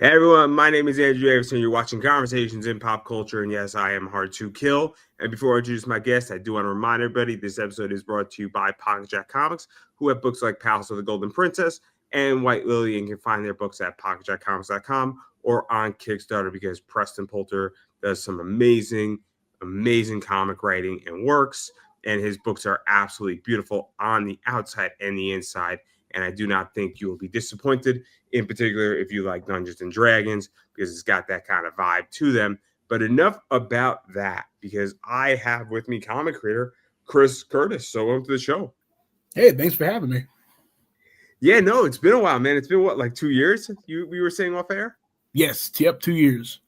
Hey everyone, my name is Andrew Davison. You're watching Conversations in Pop Culture, and yes, I am hard to kill. And before I introduce my guest, I do want to remind everybody this episode is brought to you by Pocket Jack Comics, who have books like Palace of the Golden Princess and White Lily, and can find their books at pocketjackcomics.com or on Kickstarter because Preston Poulter does some amazing comic writing and works, and his books are absolutely beautiful on the outside and the inside. And I do not think you will be disappointed, in particular if you like Dungeons and Dragons, because it's got that kind of vibe to them. But enough about that, because I have with me comic creator Chris Curtis. So welcome to the show. Hey, thanks for having me. Yeah, no, it's been a while, man. It's been what, like 2 years? We were saying off air? Yes, yep, 2 years.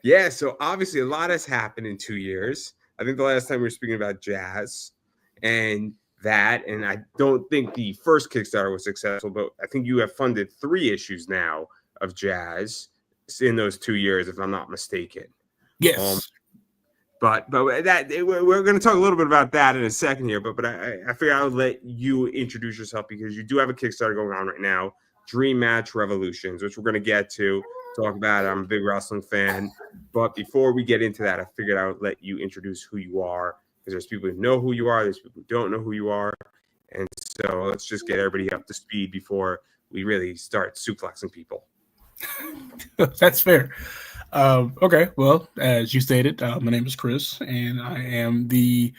Yeah, so obviously a lot has happened in 2 years. I think the last time we were speaking about jazz and that, and I don't think the first Kickstarter was successful, but I think you have funded 3 issues now of jazz in those 2 years, if I'm not mistaken. Yes. But that we're going to talk a little bit about that in a second here. But I figure I'll let you introduce yourself because you do have a Kickstarter going on right now, Dream Match Revolutions, which we're going to get to talk about. I'm a big wrestling fan, but before we get into that, I figured I would let you introduce who you are because there's people who know who you are, there's people who don't know who you are, and so let's just get everybody up to speed before we really start suplexing people. That's fair. Okay, well, as you stated, my name is Chris, and I am the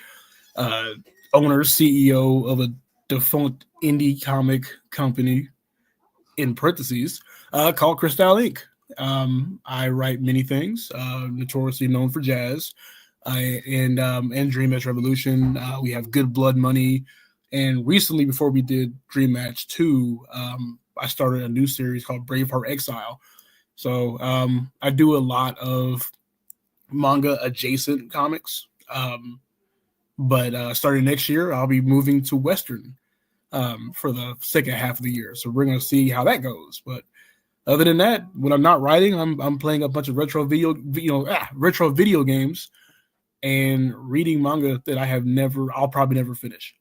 owner, CEO of a defunct indie comic company, in parentheses, called Crystal Inc. I write many things, notoriously known for jazz, and Dream Match Revolution. We have Good Blood Money, and recently, before we did Dream Match 2, I started a new series called Braveheart Exile. So I do a lot of manga adjacent comics. But starting next year, I'll be moving to Western for the second half of the year. So we're going to see how that goes. But other than that, when I'm not writing, I'm playing a bunch of retro video games and reading manga that I'll probably never finish.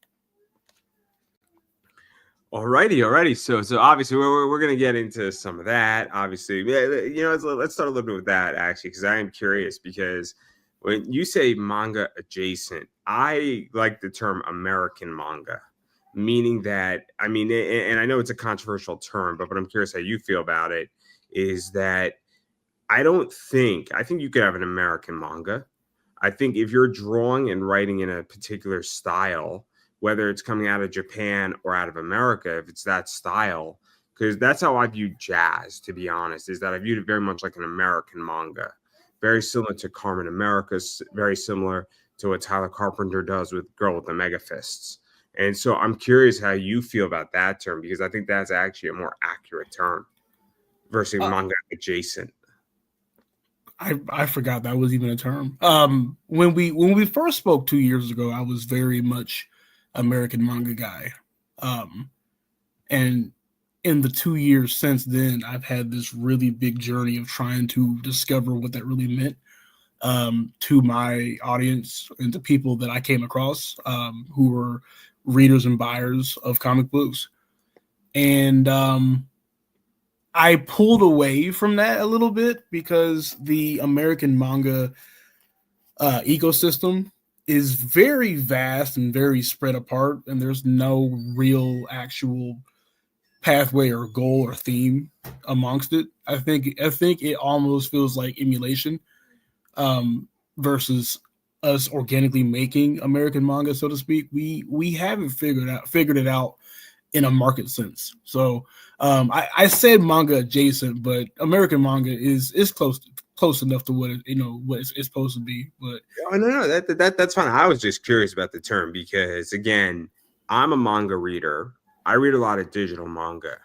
Alrighty. So obviously we're gonna get into some of that. Obviously, let's start a little bit with that actually, because I am curious. Because when you say manga adjacent, I like the term American manga, meaning that and I know it's a controversial term, but I'm curious how you feel about it. Is that I think you could have an American manga. I think if you're drawing and writing in a particular style, whether it's coming out of Japan or out of America, if it's that style, because that's how I view jazz, to be honest, is that I viewed it very much like an American manga, very similar to Carmen America's, very similar to what Tyler Carpenter does with Girl with the Mega Fists. And so I'm curious how you feel about that term, because I think that's actually a more accurate term versus manga adjacent. I forgot that was even a term. When we first spoke 2 years ago, I was very much American manga guy. And in the 2 years since then, I've had this really big journey of trying to discover what that really meant to my audience and to people that I came across who were readers and buyers of comic books. And I pulled away from that a little bit because the American manga ecosystem is very vast and very spread apart, and there's no real actual pathway or goal or theme amongst it. I think it almost feels like emulation versus us organically making American manga, so to speak. We haven't figured it out in a market sense. So I said manga adjacent, but American manga is close enough to what it's supposed to be. But no, that's fine. I was just curious about the term because again, I'm a manga reader. I read a lot of digital manga.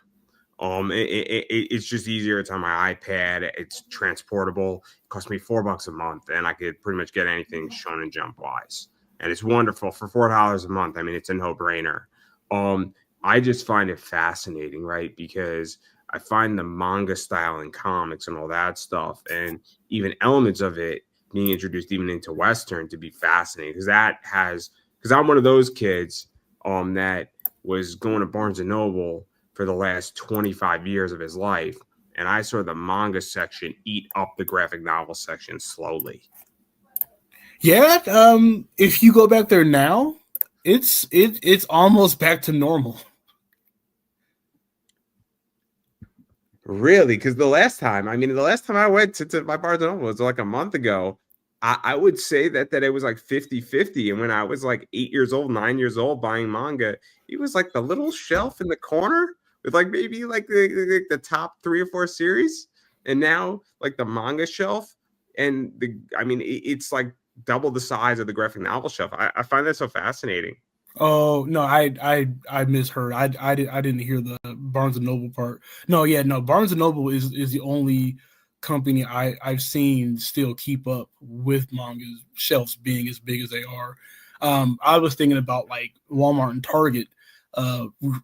It's just easier. It's on my iPad. It's transportable. It costs me $4 a month, and I could pretty much get anything Shonen Jump wise, and it's wonderful for $4 a month. I mean, it's a no brainer. I just find it fascinating, right? Because I find the manga style in comics and all that stuff, and even elements of it being introduced even into Western to be fascinating. Because I'm one of those kids that was going to Barnes and Noble for the last 25 years of his life and I saw the manga section eat up the graphic novel section slowly. Yeah, if you go back there now, it's almost back to normal. Really? Because the last time I went to my Barnes & Noble was like a month ago. I would say that it was like 50-50. And when I was like 8 years old, 9 years old buying manga, it was like the little shelf in the corner with like maybe like the top 3 or 4 series. And now like the manga shelf and it's like double the size of the graphic novel shelf. I find that so fascinating. Oh no, I misheard. I didn't hear the Barnes and Noble part. No, yeah, no. Barnes and Noble is the only company I've seen still keep up with manga shelves being as big as they are. I was thinking about like Walmart and Target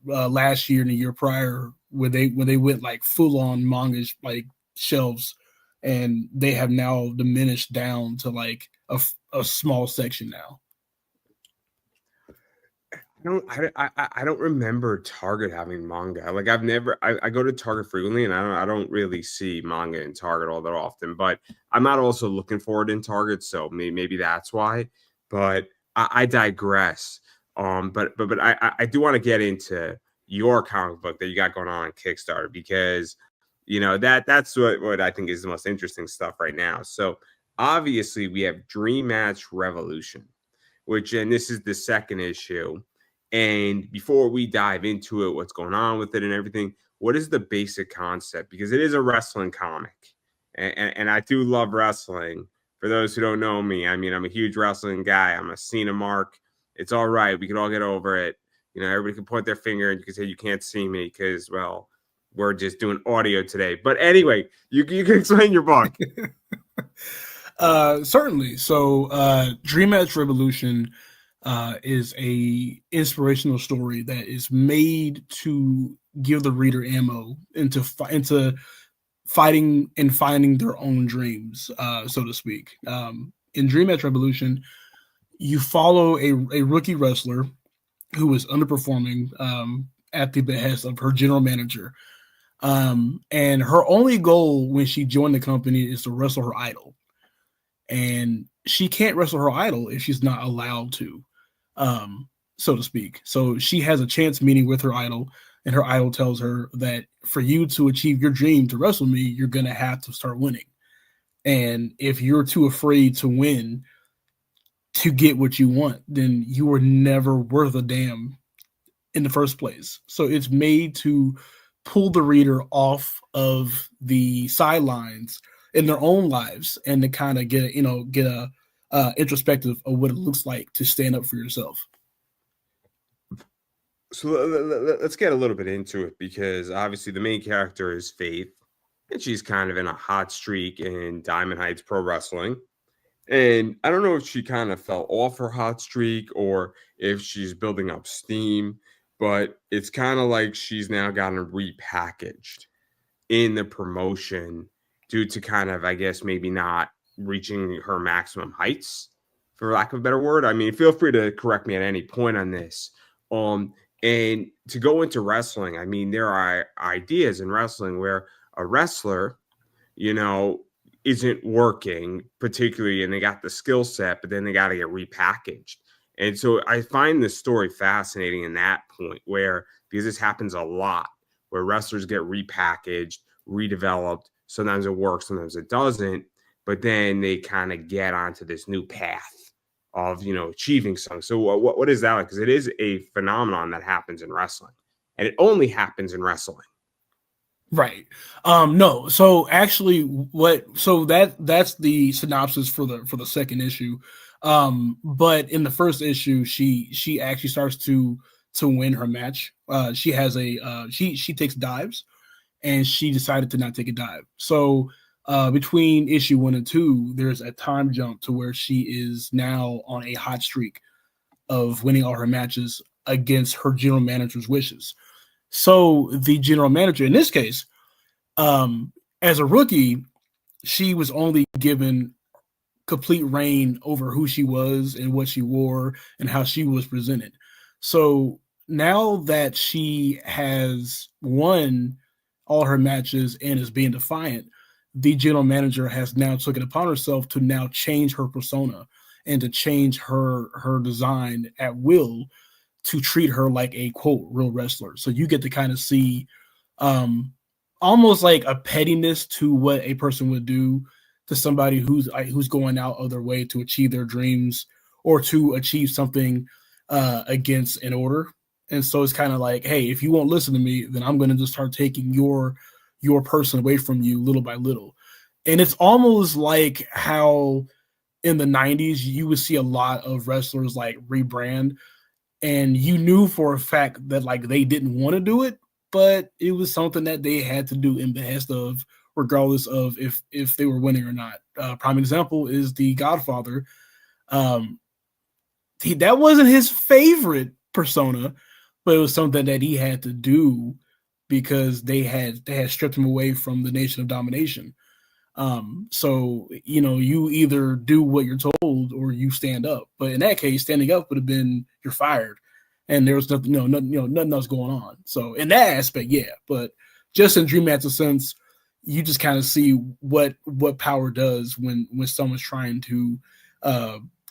last year and the year prior, when they went like full on manga like shelves, and they have now diminished down to like a small section now. I don't remember Target having manga. Like I go to Target frequently and I don't really see manga in Target all that often, but I'm not also looking for it in Target, so maybe that's why. But I digress. But I do want to get into your comic book that you got going on Kickstarter, because that's what I think is the most interesting stuff right now. So obviously we have Dream Match Revolution, and this is the second issue. And before we dive into it, what's going on with it and everything, what is the basic concept? Because it is a wrestling comic. And I do love wrestling. For those who don't know me, I mean, I'm a huge wrestling guy. I'm a Cena mark. It's all right. We can all get over it. Everybody can point their finger and you can say you can't see me because, well, we're just doing audio today. But anyway, you can explain your book. Certainly. So Dream Match Revolution is a inspirational story that is made to give the reader ammo into fighting and finding their own dreams, so to speak. In Dream Match Revolution, you follow a rookie wrestler who is underperforming at the behest of her general manager. And her only goal when she joined the company is to wrestle her idol. And she can't wrestle her idol if she's not allowed to, so to speak. So she has a chance meeting with her idol, and her idol tells her that for you to achieve your dream to wrestle me, you're going to have to start winning. And if you're too afraid to win to get what you want, then you were never worth a damn in the first place. So it's made to pull the reader off of the sidelines in their own lives and to kind of get a introspective of what it looks like to stand up for yourself. So let's get a little bit into it, because obviously the main character is Faith, and she's kind of in a hot streak in Diamond Heights Pro Wrestling. And I don't know if she kind of fell off her hot streak or if she's building up steam, but it's kind of like she's now gotten repackaged in the promotion due to kind of, I guess, maybe not reaching her maximum heights, for lack of a better word. I mean, feel free to correct me at any point on this. And to go into wrestling, I mean, there are ideas in wrestling where a wrestler, isn't working particularly, and they got the skill set, but then they got to get repackaged. And so I find this story fascinating in that point, because this happens a lot, where wrestlers get repackaged, redeveloped. Sometimes it works, sometimes it doesn't, but then they kind of get onto this new path of, achieving something. So what is that like? Because it is a phenomenon that happens in wrestling, and it only happens in wrestling. Right. No. So actually that's the synopsis for the second issue. But in the first issue, she actually starts to win her match. She has she takes dives, and she decided to not take a dive. So between issue 1 and 2, there's a time jump to where she is now on a hot streak of winning all her matches against her general manager's wishes. So the general manager in this case, as a rookie, she was only given complete reign over who she was and what she wore and how she was presented. So now that she has won all her matches and is being defiant, the general manager has now taken it upon herself to now change her persona and to change her design at will to treat her like a quote real wrestler. So you get to kind of see almost like a pettiness to what a person would do to somebody who's going out of their way to achieve their dreams or to achieve something against an order. And so it's kind of like, hey, if you won't listen to me, then I'm going to just start taking your person away from you little by little. And it's almost like how in the 90s you would see a lot of wrestlers like rebrand, and you knew for a fact that like they didn't want to do it, but it was something that they had to do in behest of, regardless of if they were winning or not. Prime example is the Godfather. That wasn't his favorite persona, but it was something that he had to do because they had stripped him away from the Nation of Domination. So you either do what you're told or you stand up. But in that case, standing up would have been you're fired, and there was nothing, nothing else going on. So in that aspect, yeah. But just in Dream Match's sense, you just kind of see what power does when someone's trying to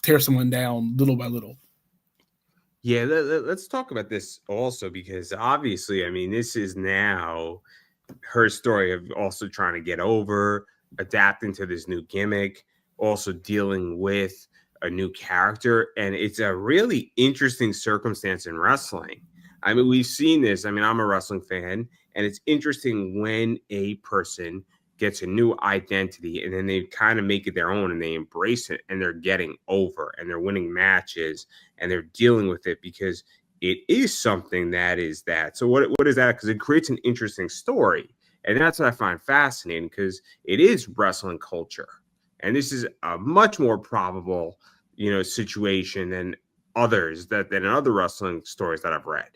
tear someone down little by little. Yeah, let's talk about this also, because obviously, I mean, this is now her story of also trying to get over, adapting to this new gimmick, also dealing with a new character. And it's a really interesting circumstance in wrestling. I mean, we've seen this. I mean, I'm a wrestling fan, and it's interesting when a person gets a new identity and then they kind of make it their own and they embrace it and they're getting over and they're winning matches and they're dealing with it because it is something that is that. So what is that? Because it creates an interesting story. And that's what I find fascinating, because it is wrestling culture. And this is a much more probable, situation than than other wrestling stories that I've read.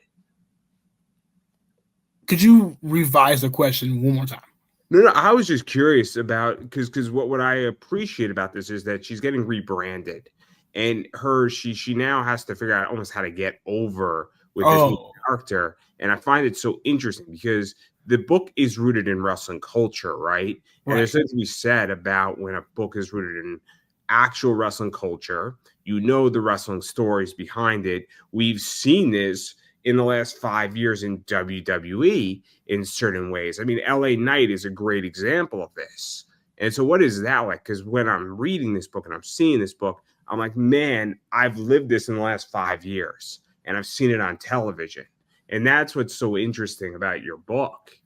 Could you revise the question one more time? No, I was just curious about, because what I appreciate about this is that she's getting rebranded, and she now has to figure out almost how to get over with this new character. And I find it so interesting because the book is rooted in wrestling culture, right? And there's something to be said about when a book is rooted in actual wrestling culture, the wrestling stories behind it. We've seen this in the last 5 years in WWE in certain ways. I mean, LA Knight is a great example of this. And so what is that like? Because when I'm reading this book and I'm seeing this book, I'm like, man, I've lived this in the last 5 years and I've seen it on television. And that's what's so interesting about your book.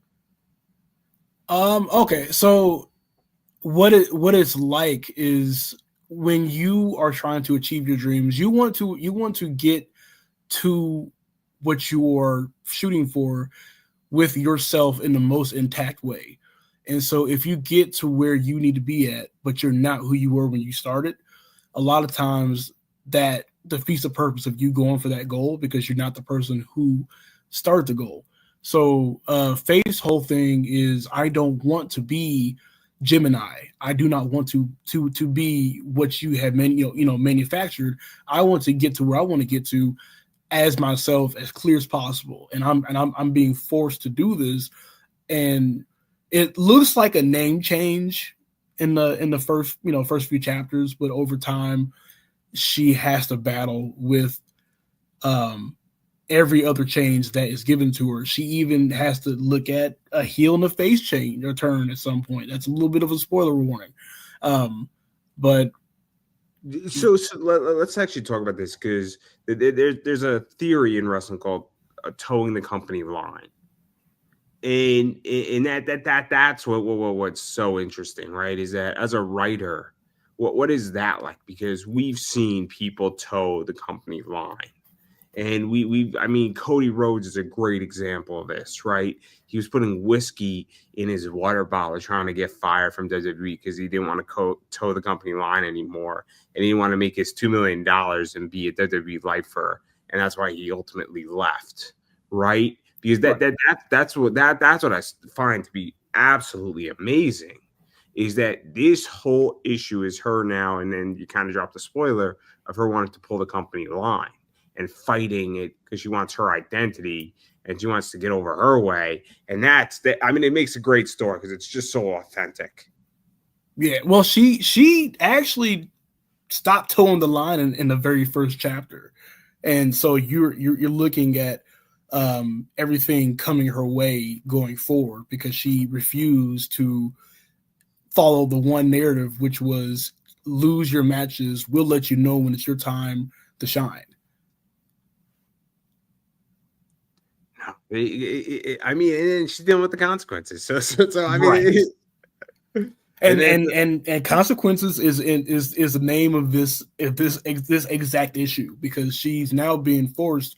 Okay. So what it's like is when you are trying to achieve your dreams, you want to get to what you're shooting for with yourself in the most intact way. And so if you get to where you need to be at, but you're not who you were when you started, a lot of times that defeats the purpose of you going for that goal, because you're not the person who started the goal. So Faith's whole thing is, I don't want to be Gemini. I do not want to be what you have manufactured. I want to get to where I want to get to as myself, as clear as possible. And I'm being forced to do this. And it looks like a name change in the first few chapters, but over time she has to battle with every other change that is given to her. She even has to look at a heel and a face change or turn at some point. That's a little bit of a spoiler warning. But so let's actually talk about this, because there's a theory in wrestling called towing the company line, and that's what's so interesting, right? Is that as a writer, what is that like? Because we've seen people toe the company line. And I mean, Cody Rhodes is a great example of this, right? He was putting whiskey in his water bottle trying to get fired from WWE because he didn't want to toe the company line anymore. And he didn't want to make his $2 million and be a WWE lifer. And that's why he ultimately left, right? Because that's what I find to be absolutely amazing, is that this whole issue is her now, and then you kind of drop the spoiler of her wanting to pull the company line. and fighting it because she wants her identity and she wants to get over her way. And that's the, I mean, it makes a great story because it's just so authentic. Yeah, well, she actually stopped towing the line in the very first chapter, and so you're looking at everything coming her way going forward because she refused to follow the one narrative, which was lose your matches. We'll let you know when it's your time to shine. I mean, and she's dealing with the consequences. So I mean, right. And consequences is the name of this exact issue because she's now being forced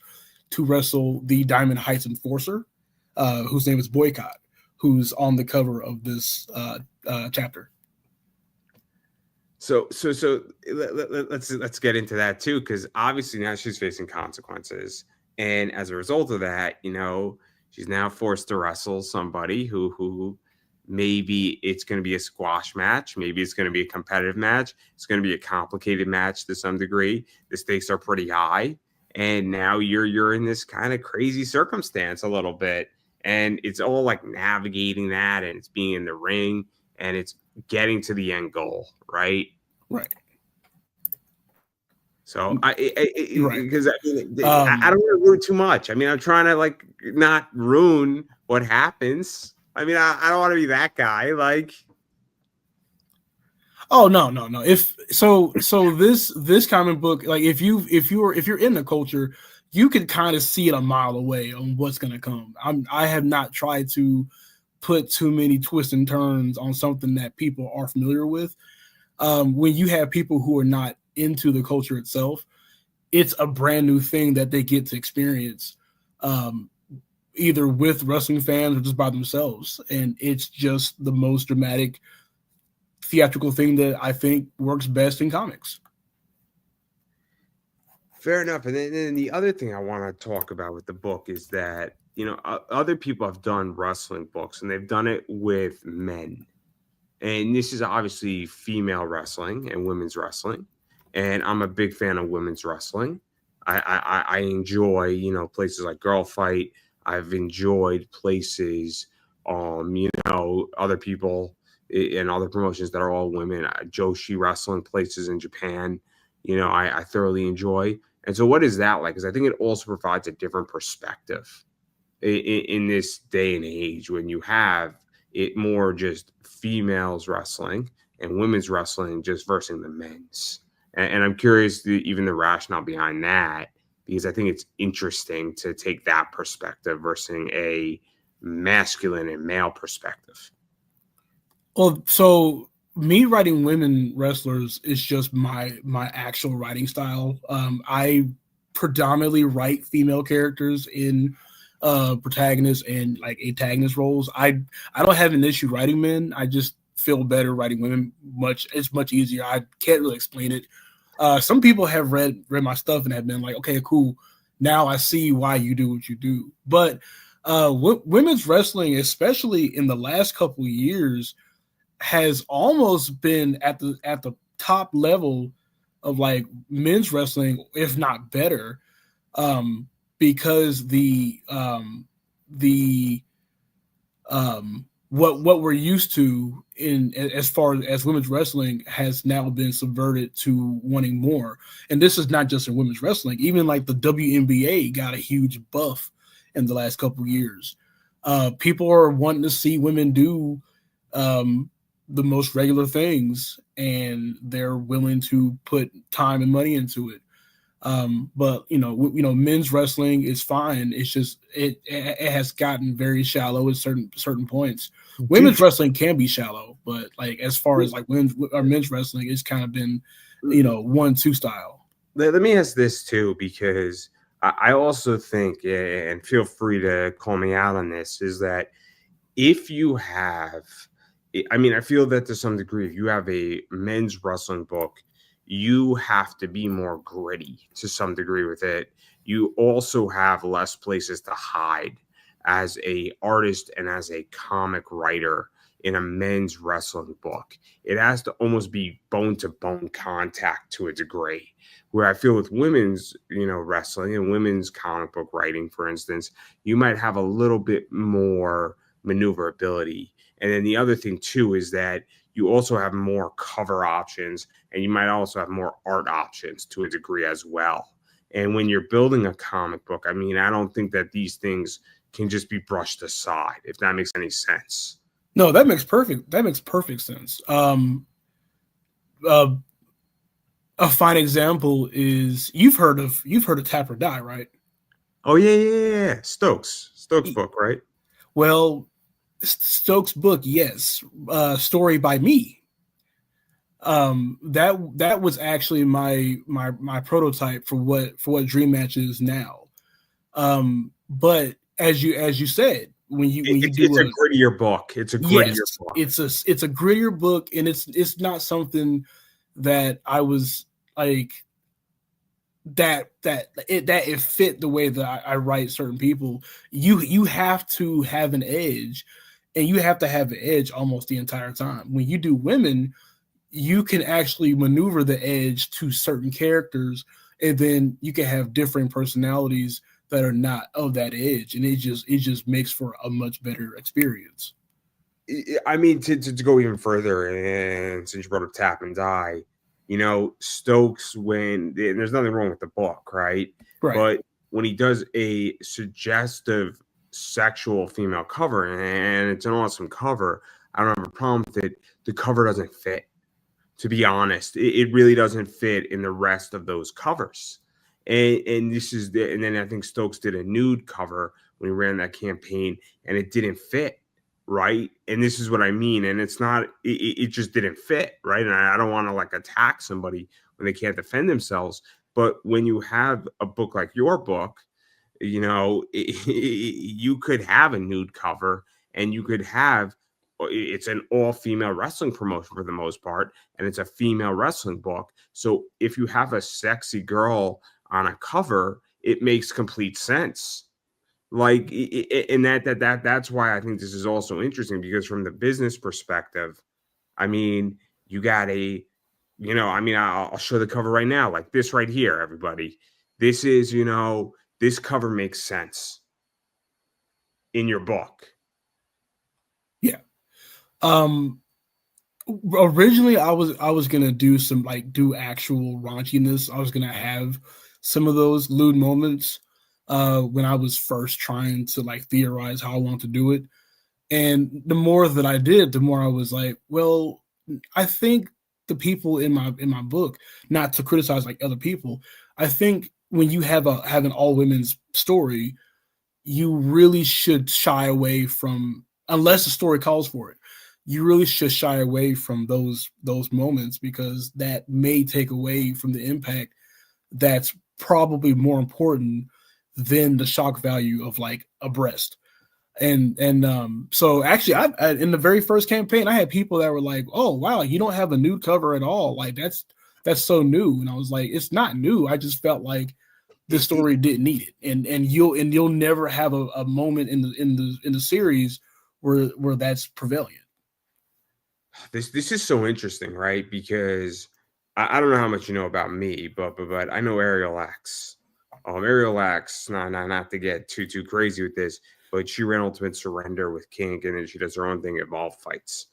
to wrestle the Diamond Heights enforcer, whose name is Boycott, who's on the cover of this chapter. So let's get into that too, because obviously now she's facing consequences, and as a result of that, you know, she's now forced to wrestle somebody who maybe it's going to be a squash match, maybe it's going to be a competitive match, it's going to be a complicated match to some degree. The stakes are pretty high, and now you're in this kind of crazy circumstance a little bit, and it's all like navigating that, and it's being in the ring, and it's getting to the end goal, right? Right. So because I mean, I don't want to ruin too much. I mean, I'm trying to like not ruin what happens. I mean, I don't want to be that guy. Like, oh no. If so this comic book, like if you're in the culture, you can kind of see it a mile away on what's gonna come. I have not tried to put too many twists and turns on something that people are familiar with. When you have people who are not into the culture itself, it's a brand new thing that they get to experience, either with wrestling fans or just by themselves. And it's just the most dramatic theatrical thing that I think works best in comics. Fair enough. And then the other thing I want to talk about with the book is that, you know, other people have done wrestling books and they've done it with men. And this is obviously female wrestling and women's wrestling. And I'm a big fan of women's wrestling. I enjoy, you know, places like Girl Fight. I've enjoyed places, you know, other people and other promotions that are all women. Joshi wrestling places in Japan, you know, I thoroughly enjoy. And so what is that like? Because I think it also provides a different perspective in this day and age when you have it more just females wrestling and women's wrestling just versus the men's. And I'm curious even the rationale behind that, because I think it's interesting to take that perspective versus a masculine and male perspective. Well, so me writing women wrestlers is just my actual writing style. I predominantly write female characters in protagonist and like antagonist roles. I don't have an issue writing men. I just feel better writing women. It's much easier. I can't really explain it. Some people have read my stuff and have been like, okay, cool. Now I see why you do what you do. But women's wrestling, especially in the last couple of years, has almost been at the top level of like men's wrestling, if not better, because what we're used to in as far as women's wrestling has now been subverted to wanting more. And this is not just in women's wrestling. Even like the WNBA got a huge buff in the last couple of years. People are wanting to see women do the most regular things, and they're willing to put time and money into it. But you know, men's wrestling is fine. It's just it has gotten very shallow at certain points. Women's wrestling can be shallow, but like as far as like men's wrestling, it's kind of been, you know, 1-2 style. Let me ask this too, because I also think, and feel free to call me out on this, is that if you have, I mean, I feel that to some degree, if you have a men's wrestling book, you have to be more gritty to some degree with it. You also have less places to hide as a artist and as a comic writer. in a men's wrestling book. It has to almost be bone to bone contact to a degree. Where I feel with women's, wrestling and women's comic book writing, for instance, you might have a little bit more maneuverability. And then the other thing too is that you also have more cover options, and you might also have more art options to a degree as well. And when you're building a comic book, I mean, I don't think that these things can just be brushed aside, if that makes any sense. No, that makes perfect sense. Uh, a fine example is you've heard of Tap or Die, right? Oh yeah. Stokes book, right? Well, Stokes' book, yes. Story by me. That was actually my prototype for what Dream Match is now. But as you said, when you It's a grittier book. It's a grittier book. It's a grittier book, and it's not something that I was like that it fit the way that I write certain people. You have to have an edge, and you have to have the edge almost the entire time. When you do women, you can actually maneuver the edge to certain characters, and then you can have different personalities that are not of that edge, and it just makes for a much better experience. I mean, to go even further, and since you brought up Tap and Die, Stokes, when there's nothing wrong with the book, right? Right. But when he does a suggestive sexual female cover, and it's an awesome cover, I don't have a problem with it. The cover doesn't fit. To be honest, it really doesn't fit in the rest of those covers. And this is and then I think Stokes did a nude cover when he ran that campaign, and it didn't fit, right? And this is what I mean. And it's not, it just didn't fit, right? And I don't want to like attack somebody when they can't defend themselves. But when you have a book like your book, you could have a nude cover, and you could have, it's an all-female wrestling promotion for the most part, and it's a female wrestling book. So if you have a sexy girl on a cover, it makes complete sense. Like, and that's why I think this is also interesting, because from the business perspective, I mean, you got I'll show the cover right now, like this right here, everybody. This is, this cover makes sense in your book. Yeah. Originally I was gonna do some do actual raunchiness. I was gonna have some of those lewd moments when I was first trying to theorize how I want to do it. And the more that I did, the more I was like, well, I think the people in my book, not to criticize other people, I think when you have an all women's story, you really should shy away from, unless the story calls for it, you really should shy away from those moments, because that may take away from the impact that's probably more important than the shock value of a breast. So actually, I in the very first campaign, I had people that were like, "Oh wow, you don't have a nude cover at all. That's so new." And I was like, "It's not new. I just felt like the story didn't need it." And you'll never have a moment in the series where that's prevalent. This is so interesting, right? Because I don't know how much you know about me, but I know Ariel X. Ariel X, not to get too crazy with this, but she ran Ultimate Surrender with Kink, and then she does her own thing, Evolve Fights.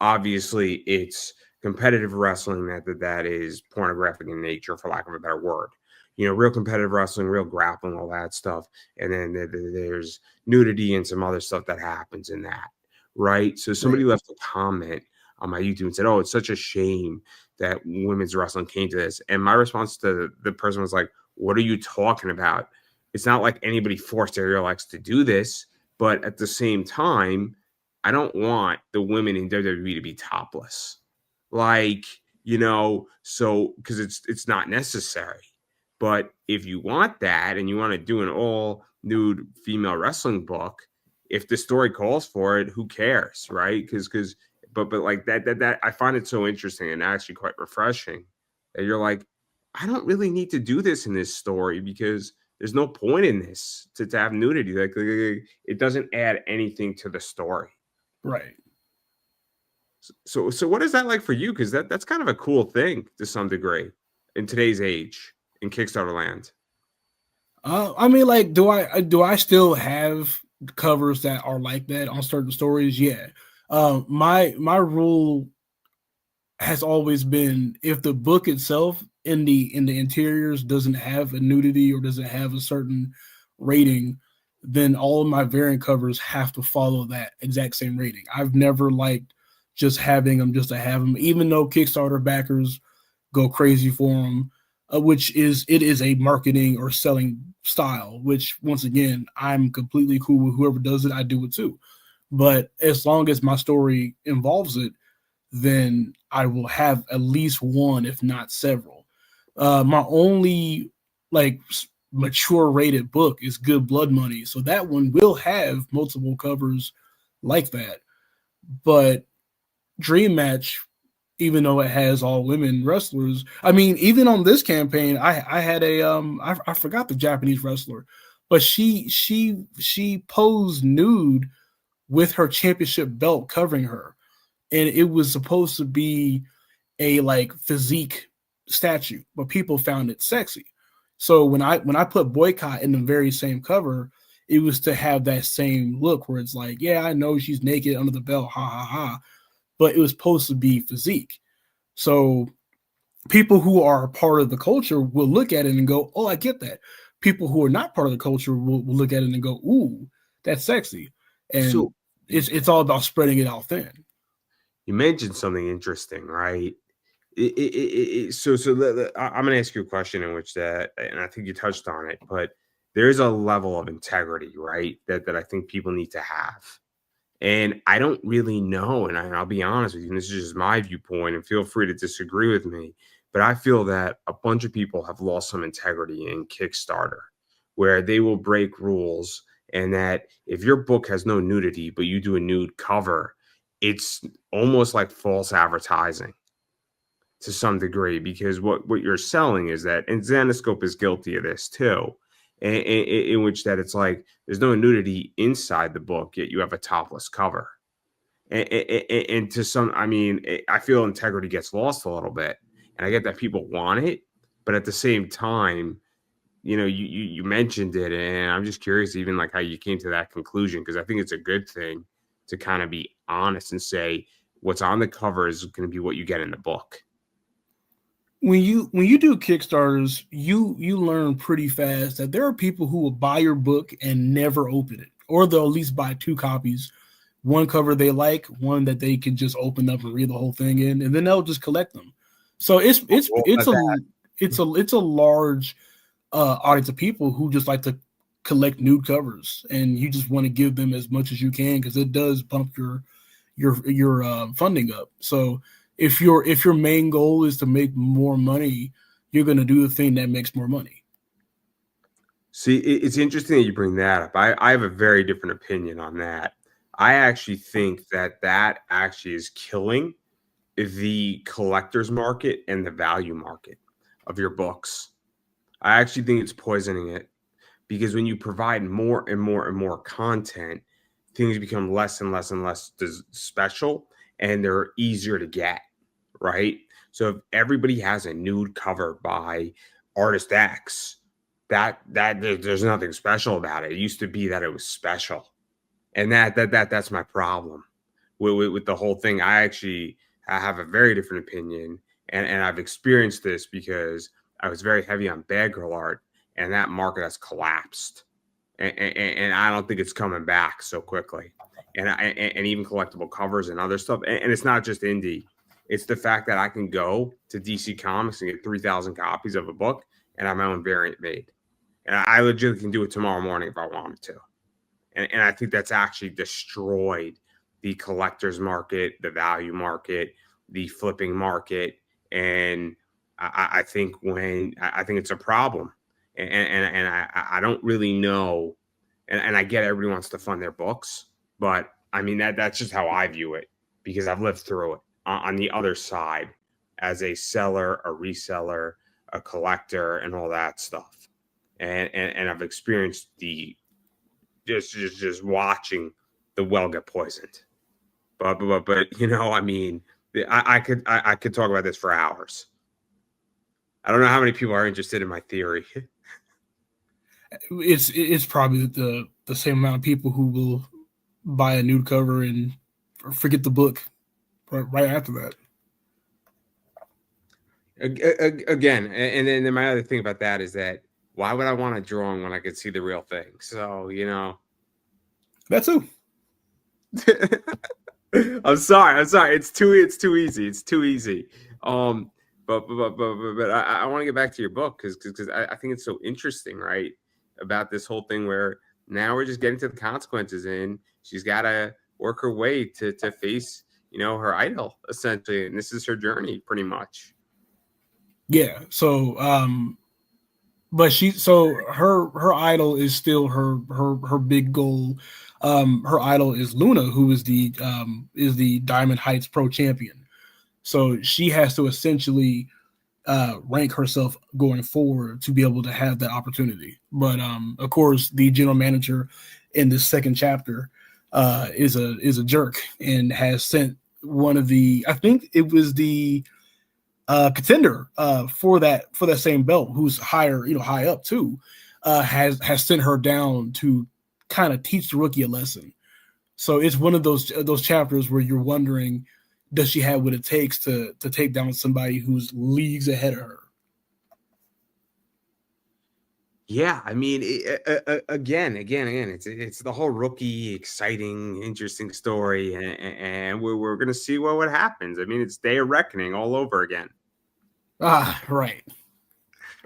Obviously, it's competitive wrestling that is pornographic in nature, for lack of a better word. Real competitive wrestling, real grappling, all that stuff. And then there's nudity and some other stuff that happens in that, right? So somebody left a comment on my YouTube and said, "Oh, it's such a shame that women's wrestling came to this." And my response to the person was like, "What are you talking about? It's not like anybody forced Ariel X to do this, but at the same time, I don't want the women in WWE to be topless. So because it's not necessary. But if you want that and you want to do an all nude female wrestling book, if the story calls for it, who cares, right? But like that I find it so interesting and actually quite refreshing that you're like, I don't really need to do this in this story, because there's no point in this to have nudity. Like it doesn't add anything to the story. Right. So what is that like for you? Because that's kind of a cool thing to some degree in today's age in Kickstarter land. I mean, like, do I still have covers that are like that on certain stories? Yeah. My rule has always been, if the book itself in the interiors doesn't have a nudity or doesn't have a certain rating, then all of my variant covers have to follow that exact same rating. I've never liked just having them just to have them, even though Kickstarter backers go crazy for them, which is it is a marketing or selling style. Which once again, I'm completely cool with whoever does it. I do it too, but as long as my story involves it, then I will have at least one, if not several. My only like mature rated book is Good Blood Money, so that one will have multiple covers like that. But Dream Match, even though it has all women wrestlers, I mean, even on this campaign, I had I forgot the Japanese wrestler, but she posed nude with her championship belt covering her, and it was supposed to be a like physique statue, but people found it sexy. So when I put Boycott in the very same cover, it was to have that same look where it's like, yeah, I know she's naked under the belt, ha ha ha, but it was supposed to be physique. So people who are part of the culture will look at it and go, oh, I get that. People who are not part of the culture will look at it and go, ooh, that's sexy. And So it's all about spreading it out thin. you mentioned something interesting, right? I'm going to ask you a question in which that, and I think you touched on it, but there's a level of integrity, right? That I think people need to have. And I don't really know, and I'll be honest with you, and this is just my viewpoint, and feel free to disagree with me, but I feel that a bunch of people have lost some integrity in Kickstarter, where they will break rules, and that if your book has no nudity, but you do a nude cover, it's almost like false advertising to some degree, because what you're selling is that, and Xenoscope is guilty of this too, in which that it's like there's no nudity inside the book, yet you have a topless cover. And to some, I mean, I feel integrity gets lost a little bit, and I get that people want it, but at the same time, you mentioned it, and I'm just curious, even like how you came to that conclusion, because I think it's a good thing to kind of be honest and say what's on the cover is going to be what you get in the book. When you do Kickstarters, you learn pretty fast that there are people who will buy your book and never open it, or they'll at least buy two copies, one cover they like, one that they can just open up and read the whole thing in, and then they'll just collect them. So it's it's Well, it's a it's a large audience of people who just like to collect nude covers, and you just want to give them as much as you can because it does bump your funding up. So if your main goal is to make more money, you're going to do the thing that makes more money. See, it's interesting that you bring that up. I have a very different opinion on that. I actually think that actually is killing the collector's market and the value market of your books. I actually think it's poisoning it, because when you provide more and more and more content, things become less and less and less special, and they're easier to get, right? So if everybody has a nude cover by artist X, there's nothing special about it. It used to be that it was special, and that's my problem with the whole thing. I have a very different opinion, and I've experienced this because I was very heavy on bad girl art, and that market has collapsed, and I don't think it's coming back so quickly. And even collectible covers and other stuff, and it's not just indie. It's the fact that I can go to DC Comics and get 3,000 copies of a book and have my own variant made, and I legit can do it tomorrow morning if I wanted to. And I think that's actually destroyed the collector's market, the value market, the flipping market, and I think it's a problem, and I don't really know, and I get everybody wants to fund their books, but I mean that's just how I view it, because I've lived through it on the other side as a seller, a reseller, a collector, and all that stuff, and I've experienced the just watching the well get poisoned. But I mean, I could talk about this for hours. I don't know how many people are interested in my theory. It's probably the same amount of people who will buy a nude cover and forget the book right after that. Again, and then my other thing about that is that why would I want a drawing when I could see the real thing? So That too. I'm sorry. It's too easy. It's too easy. But I want to get back to your book because I think it's so interesting, right? About this whole thing where now we're just getting to the consequences, and she's got to work her way to face, her idol essentially, and this is her journey pretty much. Yeah. So, but her idol is still her big goal. Her idol is Luna, who is the Diamond Heights Pro Champion. So she has to essentially rank herself going forward to be able to have that opportunity. But of course, the general manager in this second chapter is a jerk and has sent one of the, I think it was the contender for that same belt, who's high up too, has sent her down to kind of teach the rookie a lesson. So it's one of those chapters where you're wondering, does she have what it takes to take down somebody who's leagues ahead of her? Yeah, I mean, again, it's the whole rookie, exciting, interesting story, and we're gonna see what happens. I mean, it's Day of Reckoning all over again. Right.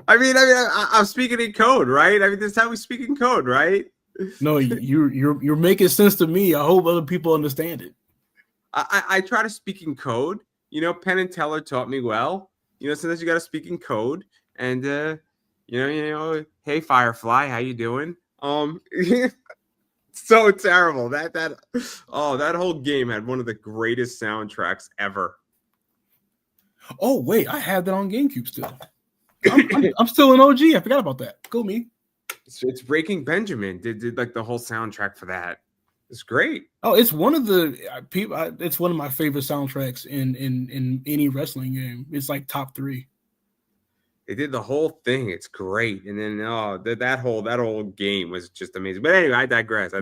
I mean, I'm speaking in code, right? I mean, this is how we speak in code, right? No, you're making sense to me. I hope other people understand it. I try to speak in code. Penn and Teller taught me well. Sometimes you got to speak in code, and hey Firefly, how you doing? So terrible. That whole game had one of the greatest soundtracks ever. Oh wait, I have that on GameCube still. I'm still an OG. I forgot about that. Go me. It's Breaking Benjamin did like the whole soundtrack for that. It's great. Oh, it's one of the people. It's one of my favorite soundtracks in any wrestling game. It's like top 3. They did the whole thing. It's great. And then that whole game was just amazing. But anyway, I digress.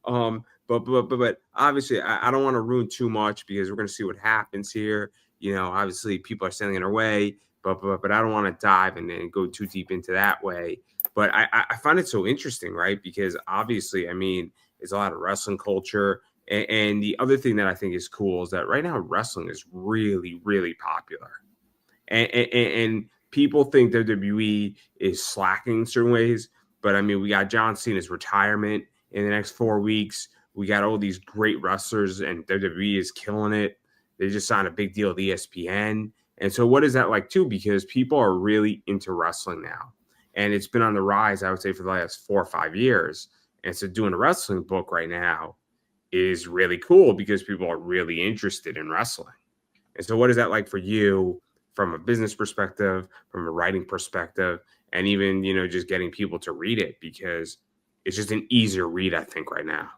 But obviously I don't want to ruin too much because we're going to see what happens here. Obviously people are standing in our way, but I don't want to dive and go too deep into that way. But I find it so interesting, right? Because obviously, I mean, it's a lot of wrestling culture. And the other thing that I think is cool is that right now wrestling is really, really popular. And people think WWE is slacking in certain ways. But I mean, we got John Cena's retirement in the next 4 weeks. We got all these great wrestlers, and WWE is killing it. They just signed a big deal with ESPN. And so what is that like too? Because people are really into wrestling now. And it's been on the rise, I would say, for the last 4 or 5 years. And so doing a wrestling book right now is really cool because people are really interested in wrestling. And so what is that like for you from a business perspective, from a writing perspective, and even, just getting people to read it? Because it's just an easier read, I think, right now.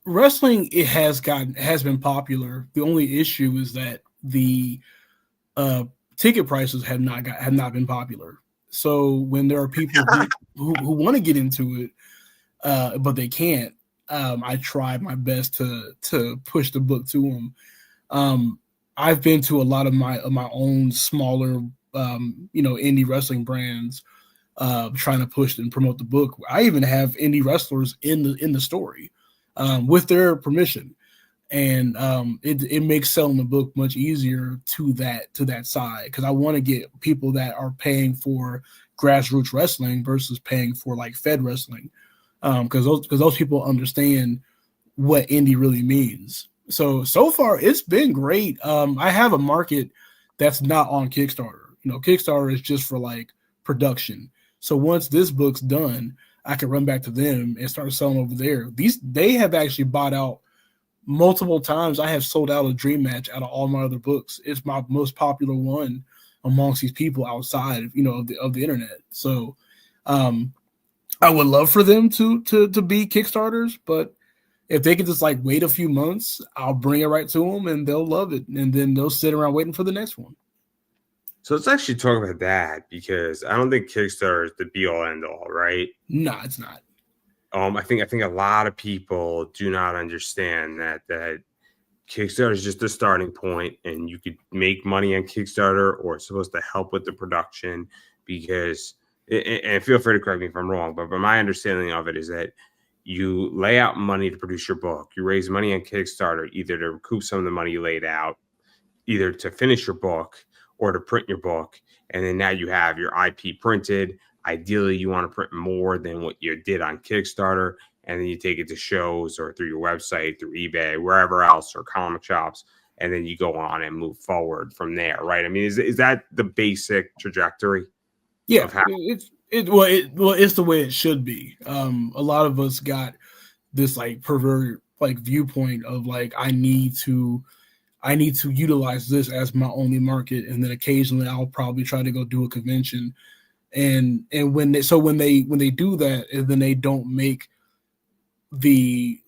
Wrestling, it has been popular. The only issue is that the ticket prices have not been popular. So when there are people who want to get into it, but they can't, I try my best to push the book to them. I've been to a lot of my own smaller, indie wrestling brands, trying to push and promote the book. I even have indie wrestlers in the story, with their permission. And it makes selling the book much easier to that side, because I want to get people that are paying for grassroots wrestling versus paying for like Fed wrestling, because those people understand what indie really means. So far it's been great. I have a market that's not on Kickstarter. Kickstarter is just for like production. So once this book's done, I can run back to them and start selling over there. They have actually bought out multiple times. I have sold out a dream match out of all my other books. It's my most popular one amongst these people outside of the internet. So I would love for them to be Kickstarters, but if they could just like wait a few months, I'll bring it right to them and they'll love it. And then they'll sit around waiting for the next one. So let's actually talk about that, because I don't think Kickstarter is the be all end all, right? No, it's not. I think a lot of people do not understand that Kickstarter is just a starting point, and you could make money on Kickstarter, or it's supposed to help with the production. Because, and feel free to correct me if I'm wrong, but my understanding of it is that you lay out money to produce your book, you raise money on Kickstarter either to recoup some of the money you laid out, either to finish your book or to print your book, and then now you have your IP printed. Ideally, you want to print more than what you did on Kickstarter, and then you take it to shows or through your website, through eBay, wherever else, or comic shops, and then you go on and move forward from there, right? I mean, is that the basic trajectory? Yeah, it's the way it should be. A lot of us got this like perverted like viewpoint of like I need to utilize this as my only market, and then occasionally I'll probably try to go do a convention, and when they do that, and then they don't make the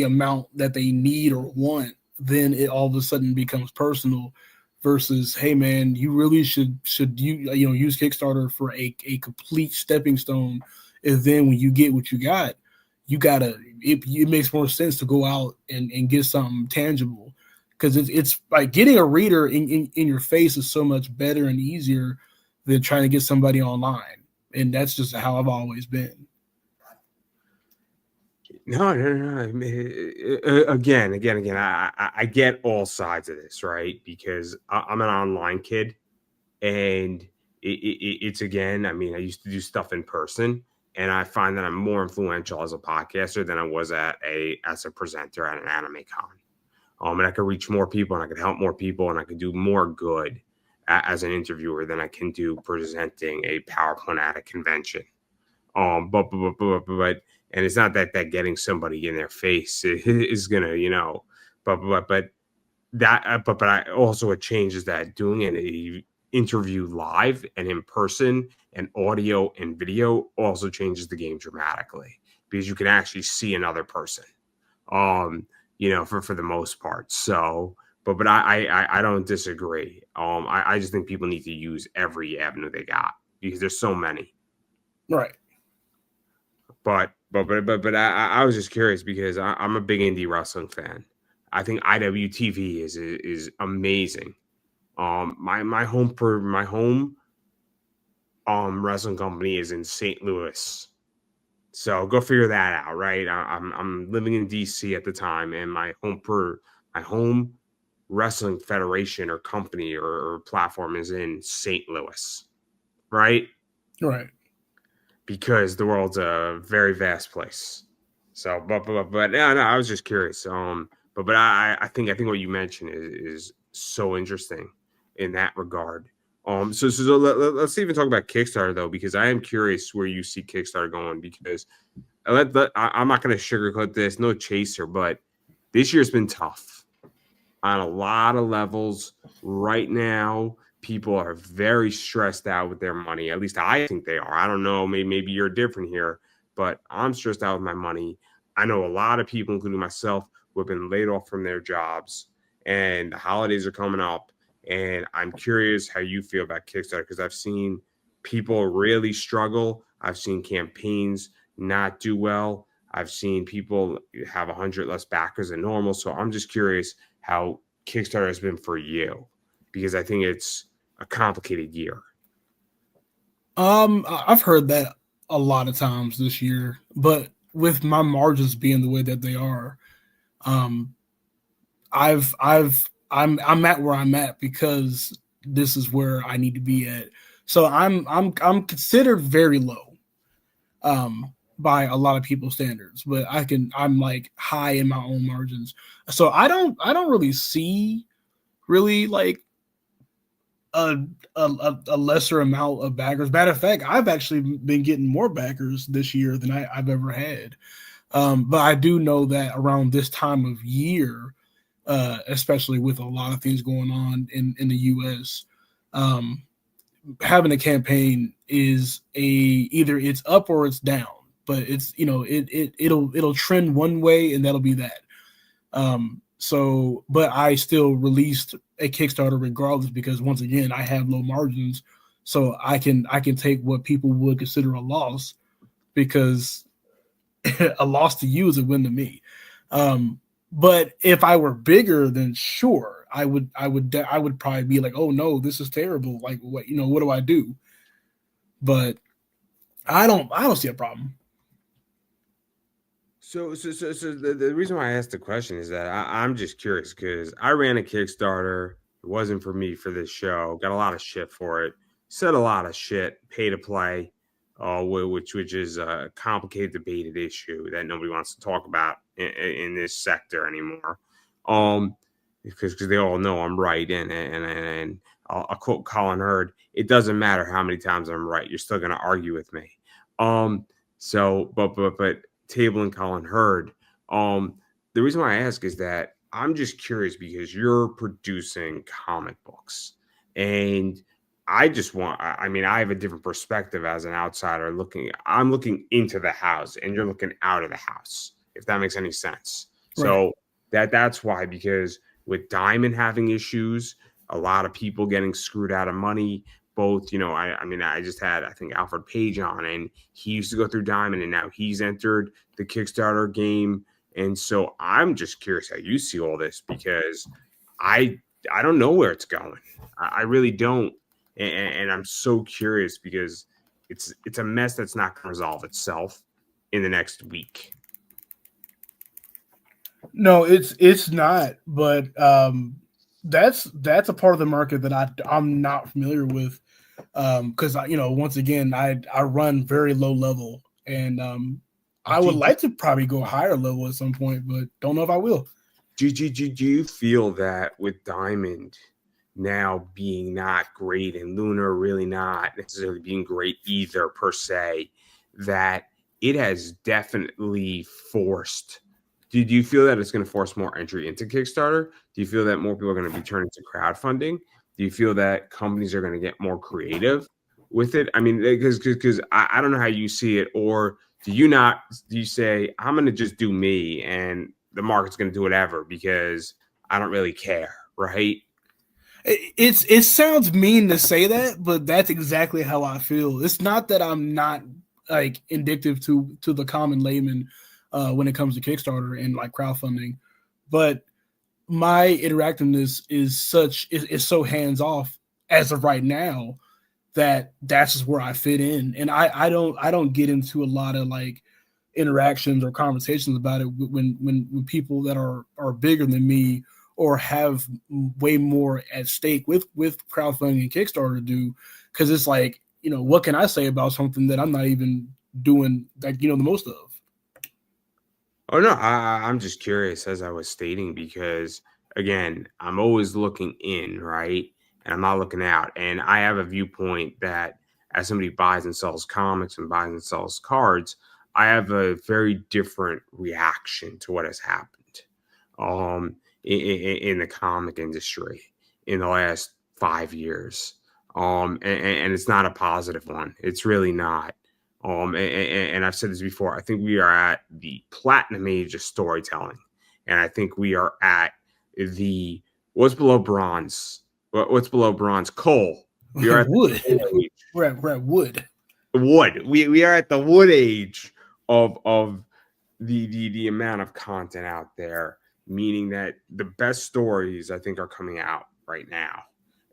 amount that they need or want, then it all of a sudden becomes personal. Versus, hey man, you really should use Kickstarter for a complete stepping stone, and then when you get what you got, it makes more sense to go out and get something tangible, because it's like getting a reader in your face is so much better and easier than trying to get somebody online, and that's just how I've always been. No. Again. I get all sides of this, right? Because I'm an online kid, and it's again. I mean, I used to do stuff in person, and I find that I'm more influential as a podcaster than I was as a presenter at an anime con. And I could reach more people, and I could help more people, and I could do more good as an interviewer than I can do presenting a PowerPoint at a convention. But and it's not that getting somebody in their face is gonna, but I also, it changes that doing an interview live and in person and audio and video also changes the game dramatically, because you can actually see another person, for the most part. So, but I don't disagree. I just think people need to use every avenue they got, because there's so many. Right. But I was just curious, because I'm a big indie wrestling fan. I think IWTV is amazing. My home wrestling company is in St. Louis, so go figure that out, right? I'm living in DC at the time, and my home wrestling federation or company or platform is in St. Louis, right? Right. Because the world's a very vast place. So, but no, I was just curious. But I think what you mentioned is so interesting in that regard. So let's even talk about Kickstarter though, because I am curious where you see Kickstarter going. Because I'm not going to sugarcoat this, no chaser, but this year's been tough on a lot of levels right now. People are very stressed out with their money. At least I think they are. I don't know. Maybe you're different here, but I'm stressed out with my money. I know a lot of people, including myself, who have been laid off from their jobs, and the holidays are coming up. And I'm curious how you feel about Kickstarter, because I've seen people really struggle. I've seen campaigns not do well. I've seen people have 100 less backers than normal. So I'm just curious how Kickstarter has been for you, because I think it's a complicated year. I've heard that a lot of times this year, but with my margins being the way that they are, I'm at where I'm at because this is where I need to be at. So I'm considered very low, by a lot of people's standards, but I'm like high in my own margins. So I don't really see like a lesser amount of backers. Matter of fact, I've actually been getting more backers this year than I've ever had. But I do know that around this time of year, especially with a lot of things going on in the US, having a campaign is either it's up or it's down. but it's it'll trend one way and that'll be that. So, but I still released a Kickstarter regardless because once again I have low margins, so I can take what people would consider a loss because a loss to you is a win to me. But if I were bigger, then sure, I would probably be like, oh no, this is terrible. Like what do I do? But I don't see a problem. So the reason why I asked the question is that I'm just curious because I ran a Kickstarter. It wasn't for me for this show. Got a lot of shit for it. Said a lot of shit. Pay to play, which is a complicated, debated issue that nobody wants to talk about in this sector anymore. Because they all know I'm right, and I'll quote Colin Hurd: "It doesn't matter how many times I'm right. You're still going to argue with me." So, but Table and Colin Hurd. The reason why I ask is that I'm just curious because you're producing comic books, and I just want. I mean, I have a different perspective as an outsider looking. I'm looking into the house, and you're looking out of the house. If that makes any sense. Right. So that's why, because with Diamond having issues, a lot of people getting screwed out of money. Both, I just had, I think, Alfred Page on, and he used to go through Diamond, and now he's entered the Kickstarter game. And so I'm just curious how you see all this because I don't know where it's going. I really don't. And I'm so curious because it's a mess that's not going to resolve itself in the next week. No, it's not. But that's a part of the market that I'm not familiar with. Because once again, I run very low level, and I would like to probably go higher level at some point, but don't know if I will. Do you feel that with Diamond now being not great and Lunar really not necessarily being great either per se, that it has definitely forced? Do you feel that it's going to force more entry into Kickstarter? Do you feel that more people are going to be turning to crowdfunding? Do you feel that companies are going to get more creative with it? I mean, because I don't know how you see it, or do you say, I'm going to just do me and the market's going to do whatever because I don't really care, right? It sounds mean to say that, but that's exactly how I feel. It's not that I'm not like indicative to the common layman when it comes to Kickstarter and like crowdfunding, but my interactiveness is so hands off as of right now that that's just where I fit in, and I don't get into a lot of like interactions or conversations about it when people that are bigger than me or have way more at stake with crowdfunding and Kickstarter do, because it's like, what can I say about something that I'm not even doing like the most of? Oh, no, I'm just curious, as I was stating, because, again, I'm always looking in, right? And I'm not looking out. And I have a viewpoint that as somebody buys and sells comics and buys and sells cards, I have a very different reaction to what has happened in the comic industry in the last 5 years. And it's not a positive one. It's really not. And I've said this before, I think we are at the platinum age of storytelling. And I think we are at the, what's below bronze? What's below bronze? Coal. We are at wood. We're at wood. Wood. We are at the wood age of the amount of content out there, meaning that the best stories I think are coming out right now.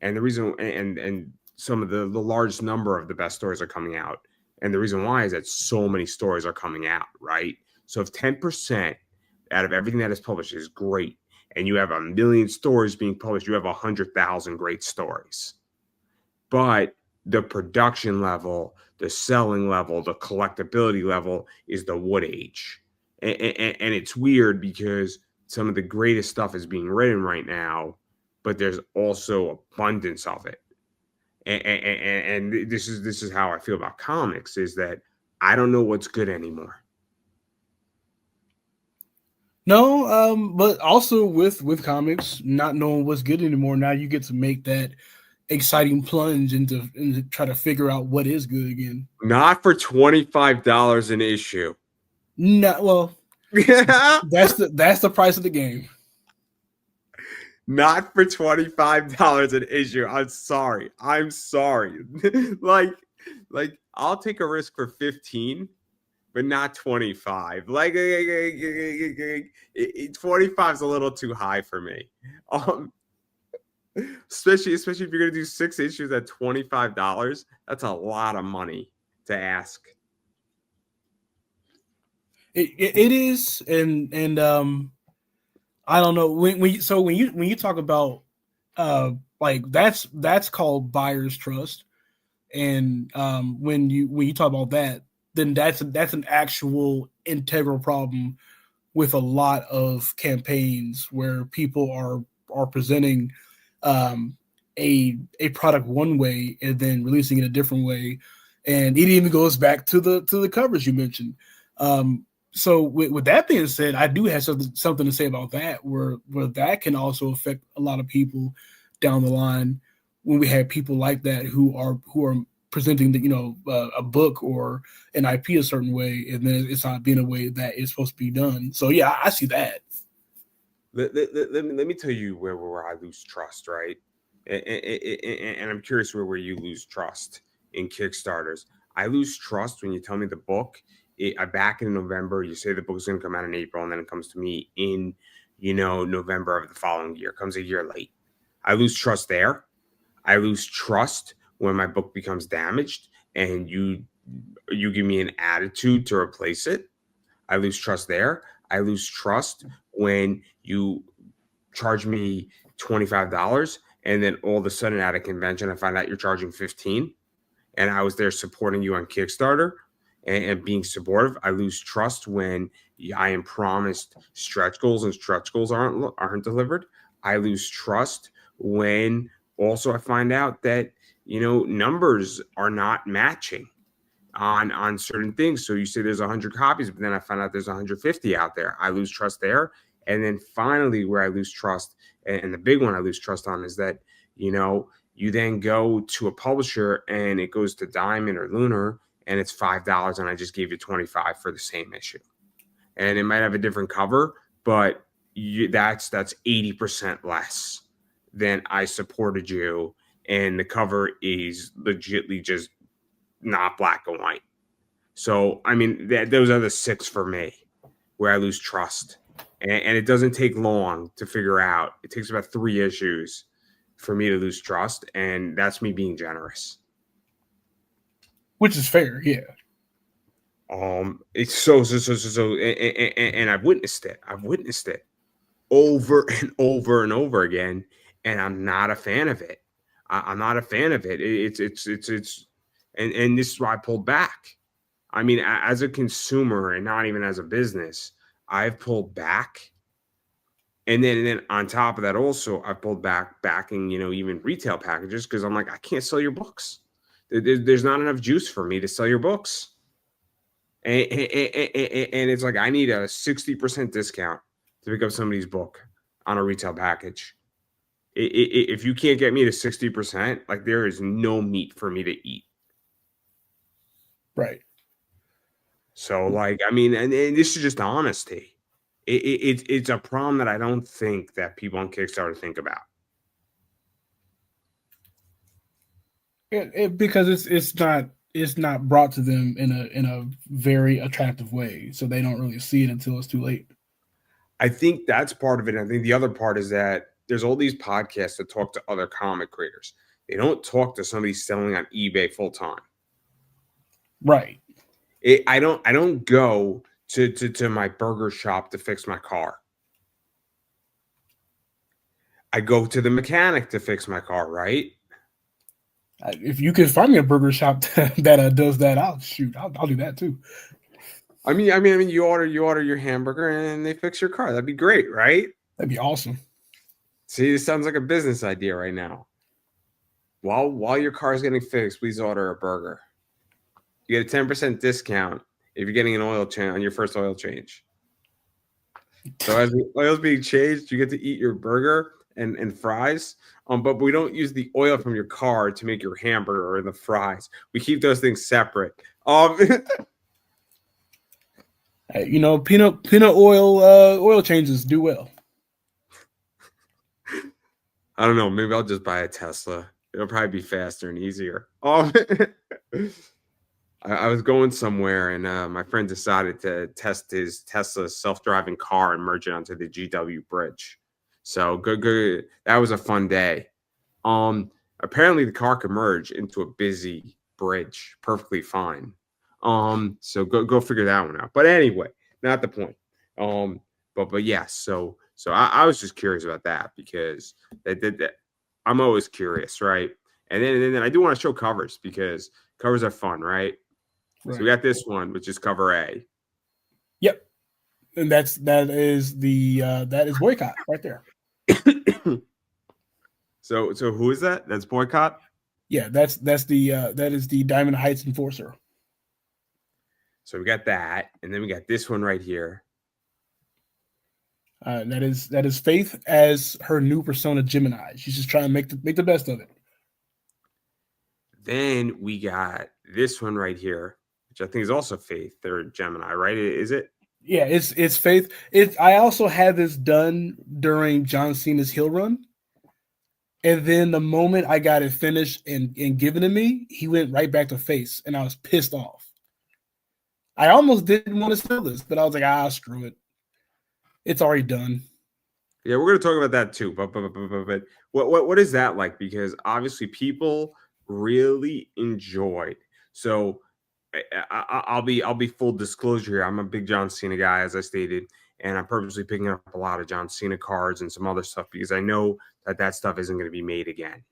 And the reason, and some of the largest number of the best stories are coming out. And the reason why is that so many stories are coming out, right? So if 10% out of everything that is published is great, and you have 1 million stories being published, you have 100,000 great stories. But the production level, the selling level, the collectability level is the wood age. And it's weird because some of the greatest stuff is being written right now, but there's also abundance of it. And this is how I feel about comics, is that I don't know what's good anymore. No, but also with comics, not knowing what's good anymore, now you get to make that exciting plunge into try to figure out what is good again. Not for $25 an issue. No, well, that's the price of the game. Not for $25 an issue. I'm sorry. like I'll take a risk for 15, but not 25. 25 is a little too high for me. Especially if you're gonna do 6 issues at $25. That's a lot of money to ask. It is, and I don't know when you talk about like that's called buyer's trust, and when you talk about that, then that's an actual integral problem with a lot of campaigns where people are presenting a product one way and then releasing it a different way, and it even goes back to the covers you mentioned. So with that being said, I do have something to say about that, where that can also affect a lot of people down the line when we have people like that who are presenting a book or an IP a certain way, and then it's not being a way that it's supposed to be done. So yeah, I see that. Let me tell you where I lose trust, right? And I'm curious where you lose trust in Kickstarters. I lose trust when you tell me the book. I back in November, you say the book is going to come out in April, and then it comes to me in, November of the following year. It comes a year late. I lose trust there. I lose trust when my book becomes damaged and you give me an attitude to replace it. I lose trust there. I lose trust when you charge me $25 and then all of a sudden at a convention I find out you're charging $15, and I was there supporting you on Kickstarter and being supportive. I lose trust when I am promised stretch goals and stretch goals aren't delivered. I lose trust when also I find out that numbers are not matching on certain things. So you say there's 100 copies, but then I find out there's 150 out there. I lose trust there. And then finally, where I lose trust, and the big one I lose trust on, is that you then go to a publisher and it goes to Diamond or Lunar, and it's $5, and I just gave you $25 for the same issue. And it might have a different cover, but that's 80% less than I supported you, and the cover is legitly just not black and white. So, I mean, those are the 6 for me where I lose trust. And it doesn't take long to figure out. It takes about 3 issues for me to lose trust, and that's me being generous. Which is fair, yeah. It's so, and I've witnessed it. I've witnessed it over and over and over again, and I'm not a fan of it. I'm not a fan of it. And this is why I pulled back. I mean, as a consumer and not even as a business, I've pulled back. And then on top of that, also, I pulled back backing, even retail packages, because I'm like, I can't sell your books. There's not enough juice for me to sell your books. And it's like, I need a 60% discount to pick up somebody's book on a retail package. If you can't get me to 60%, like, there is no meat for me to eat. Right. So, like, I mean, and this is just honesty. It's a problem that I don't think that people on Kickstarter think about. Because it's not brought to them in a very attractive way, so they don't really see it until it's too late. I think that's part of it. I think the other part is that there's all these podcasts that talk to other comic creators. They don't talk to somebody selling on eBay full time. Right. I don't go to my burger shop to fix my car. I go to the mechanic to fix my car, right? If you can find me a burger shop that does that, I'll do that too. I mean, you order your hamburger and they fix your car. That'd be great, right? That'd be awesome. See, this sounds like a business idea right now. While your car is getting fixed, please order a burger. You get a 10% discount if you're getting an oil change on your first oil change. So as the oil's being changed, you get to eat your burger, and fries. But we don't use the oil from your car to make your hamburger or the fries. We keep those things separate. You know, peanut oil oil changes do well. I don't know. Maybe I'll just buy a Tesla. It'll probably be faster and easier. I was going somewhere and my friend decided to test his Tesla self-driving car and merge it onto the GW bridge. So good. That was a fun day. Apparently the car could merge into a busy bridge perfectly fine. So go figure that one out. But anyway, not the point. But yeah, so I was just curious about that because that I'm always curious, right? And then I do want to show covers because covers are fun, right? So we got this one, which is cover A. Yep, and that is Boycott right there. So who is that? That's Boycott. Yeah, that is the Diamond Heights Enforcer. So we got that, and then we got this one right here. That is Faith as her new persona, Gemini. She's just trying to make the best of it. Then we got this one right here, which I think is also Faith. They're Gemini, right? Is it? Yeah, it's Faith. I also had this done during John Cena's heel run. And then the moment I got it finished and given to me, he went right back to Face, and I was pissed off. I almost didn't want to sell this, but I was like, screw it. It's already done. Yeah, we're going to talk about that too. But what is that like? Because obviously people really enjoyed. So I'll be full disclosure here. I'm a big John Cena guy, as I stated, and I'm purposely picking up a lot of John Cena cards and some other stuff because I know that stuff isn't going to be made again.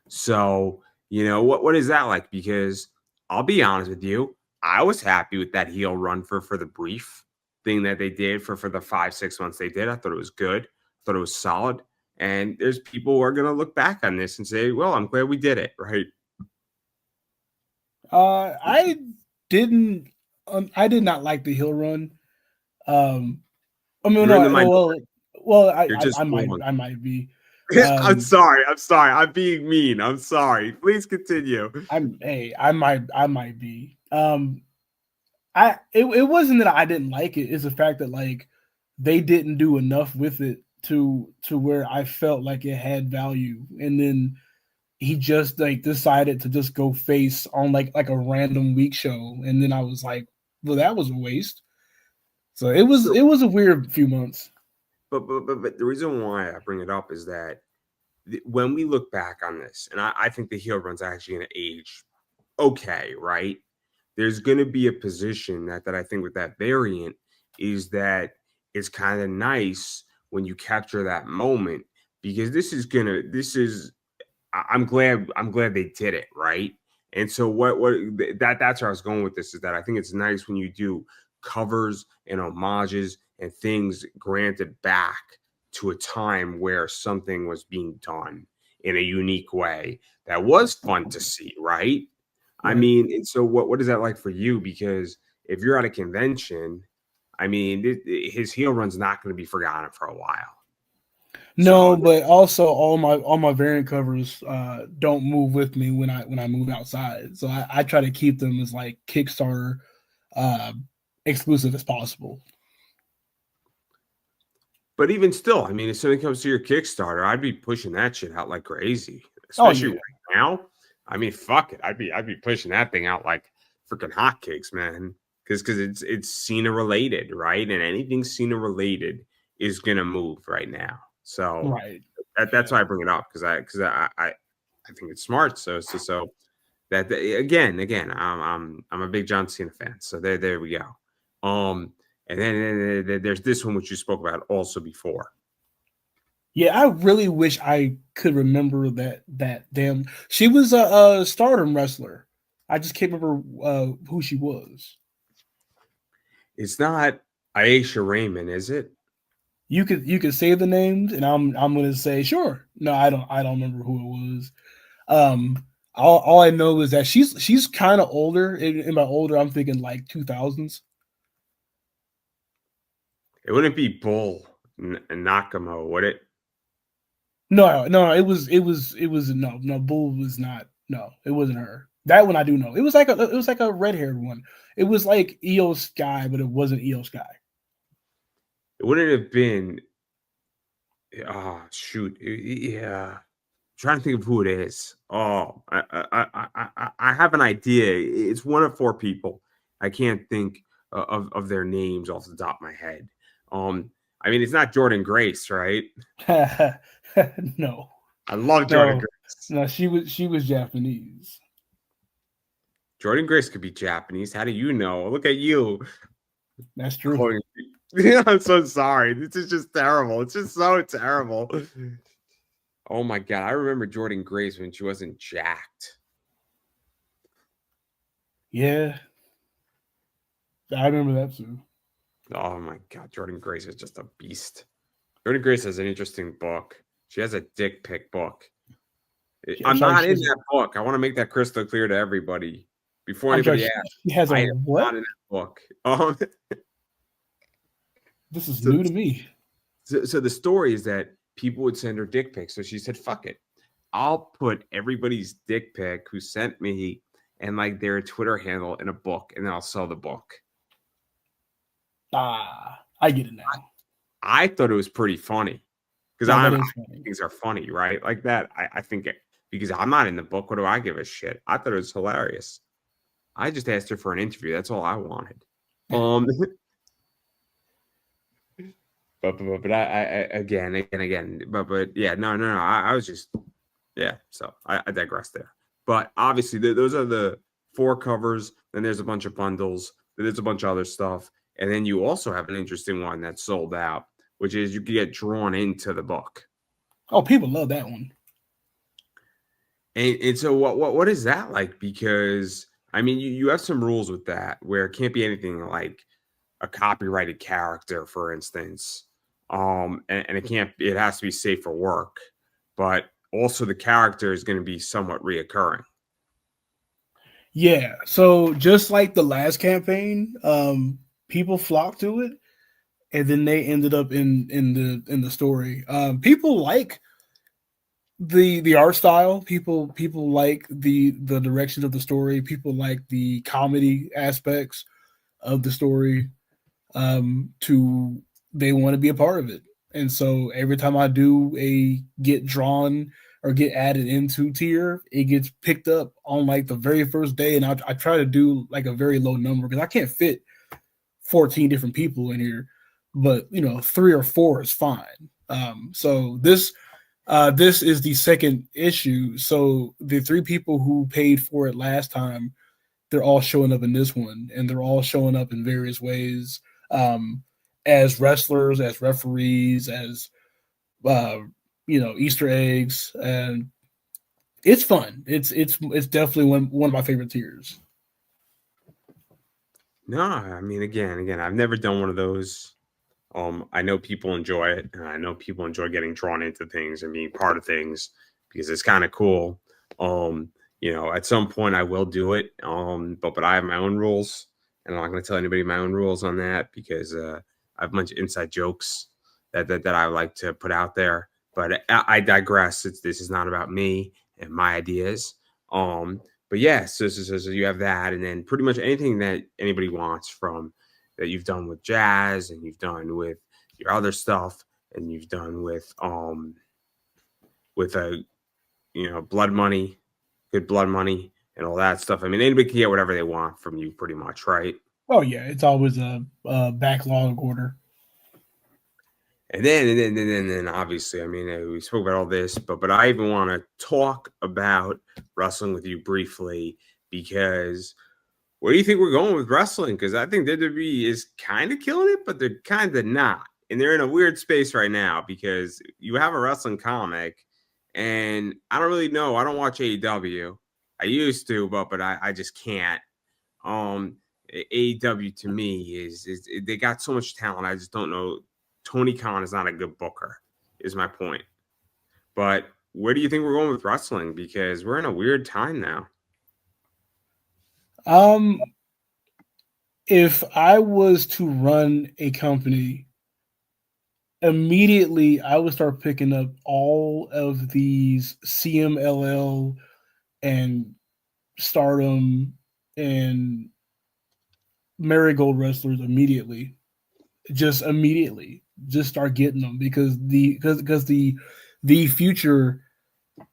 So, what is that like? Because I'll be honest with you, I was happy with that heel run for the brief thing that they did for the 5-6 months they did. I thought it was good. I thought it was solid. And there's people who are going to look back on this and say, well, I'm glad we did it, right? I did not like the heel run. I mean, I might be. I'm sorry. I'm being mean. I'm sorry. Please continue. I might be. It wasn't that I didn't like it. It's the fact that like they didn't do enough with it to where I felt like it had value, and then he just like decided to just go face on like a random week show, and then I was like, well, that was a waste. So it was a weird few months. But the reason why I bring it up is that when we look back on this, and I think the heel run's actually going to age okay, right? There's going to be a position that I think with that variant is that it's kind of nice when you capture that moment because I'm glad they did it, right? And so that's where I was going with this is that I think it's nice when you do covers and homages and things granted back to a time where something was being done in a unique way that was fun to see, right? I mean, and so what is that like for you? Because if you're at a convention, I mean, his heel run's not going to be forgotten for a while. No, but also all my variant covers don't move with me when I move outside. So I try to keep them as like Kickstarter exclusive as possible. But even still, I mean, if something comes to your Kickstarter, I'd be pushing that shit out like crazy, especially right now. I mean, fuck it, I'd be pushing that thing out like freaking hotcakes, man. Because it's Cena related, right? And anything Cena related is gonna move right now. So that's why I bring it up because I think it's smart. So that again, I'm a big John Cena fan. So there we go. And then there's this one which you spoke about also before. Yeah, I really wish I could remember that damn. She was a Stardom wrestler. I just can't remember who she was. It's not Aisha Raymond, is it? You could say the names, and I'm gonna say sure. No, I don't remember who it was. All I know is that she's kind of older. And by older, I'm thinking like 2000s. It wouldn't be Bull Nakamo, would it? No. It was no. Bull was not. No, it wasn't her. That one I do know. It was like a red haired one. It was like Io Sky, but it wasn't Io Sky. It wouldn't have been. Oh shoot! Yeah, trying to think of who it is. Oh, I have an idea. It's one of four people. I can't think of their names off the top of my head. I mean, it's not Jordan Grace, right? No, I love Jordan no, Grace. no. She was Japanese. Jordan Grace could be Japanese. How do you know? Look at you. That's true. I'm so sorry. This is just terrible. It's just so terrible. Oh my god, I remember Jordan Grace when she wasn't jacked. Yeah, I remember that too. Oh my god, Jordan Grace is just a beast. Jordan Grace has an interesting book. She has a dick pic book. I'm not in that book. I want to make that crystal clear to everybody before anybody asks. She has a what? Not in that book. This is new to me. So the story is that people would send her dick pics. So she said, fuck it. I'll put everybody's dick pic who sent me and like their Twitter handle in a book, and then I'll sell the book. I get it now. I thought it was pretty funny because things are funny, right? Like that. I think because I'm not in the book, what do I give a shit? I thought it was hilarious. I just asked her for an interview. That's all I wanted. But I again. But yeah, no. I was just So I digress there. But obviously, those are the 4 covers. Then there's a bunch of bundles. Then there's a bunch of other stuff, and then you also have an interesting one that's sold out, which is you can get drawn into the book. Oh, people love that one. And so what is that like? Because I mean, you have some rules with that where it can't be anything like a copyrighted character, for instance. And it has to be safe for work, but also the character is going to be somewhat reoccurring. Yeah. So just like the last campaign, people flocked to it, and then they ended up in the story. People like the art style. People like the direction of the story. People like the comedy aspects of the story. They want to be a part of it. And so every time I do a get drawn or get added into tier, it gets picked up on like the very first day. And I try to do like a very low number because I can't fit 14 different people in here, but 3 or 4 is fine. So this is the second issue. So the 3 people who paid for it last time, they're all showing up in this one, and they're all showing up in various ways. As wrestlers, as referees, as Easter eggs, and it's fun. It's definitely one of my favorite tiers. No, I mean, again, I've never done one of those. I know people enjoy it, and I know people enjoy getting drawn into things and being part of things because it's kind of cool. At some point I will do it. But I have my own rules, and I'm not going to tell anybody my own rules on that because I have a bunch of inside jokes that I like to put out there. But I digress. This is not about me and my ideas. But yeah, so you have that, and then pretty much anything that anybody wants from that you've done with Jazz, and you've done with your other stuff, and you've done with Blood Money, Good Blood Money, and all that stuff. I mean, anybody can get whatever they want from you, pretty much, right? Oh yeah, it's always a backlog order. And then obviously, I mean, we spoke about all this, but I even want to talk about wrestling with you briefly because where do you think we're going with wrestling? Because I think WWE is kind of killing it, but they're kind of not. And they're in a weird space right now because you have a wrestling comic, and I don't really know. I don't watch AEW. I used to, but I just can't. AEW to me is they got so much talent. I just don't know. Tony Khan is not a good booker, is my point. But where do you think we're going with wrestling? Because we're in a weird time now. If I was to run a company immediately I would start picking up all of these CMLL and Stardom and Marigold wrestlers immediately. Just immediately, just start getting them because the future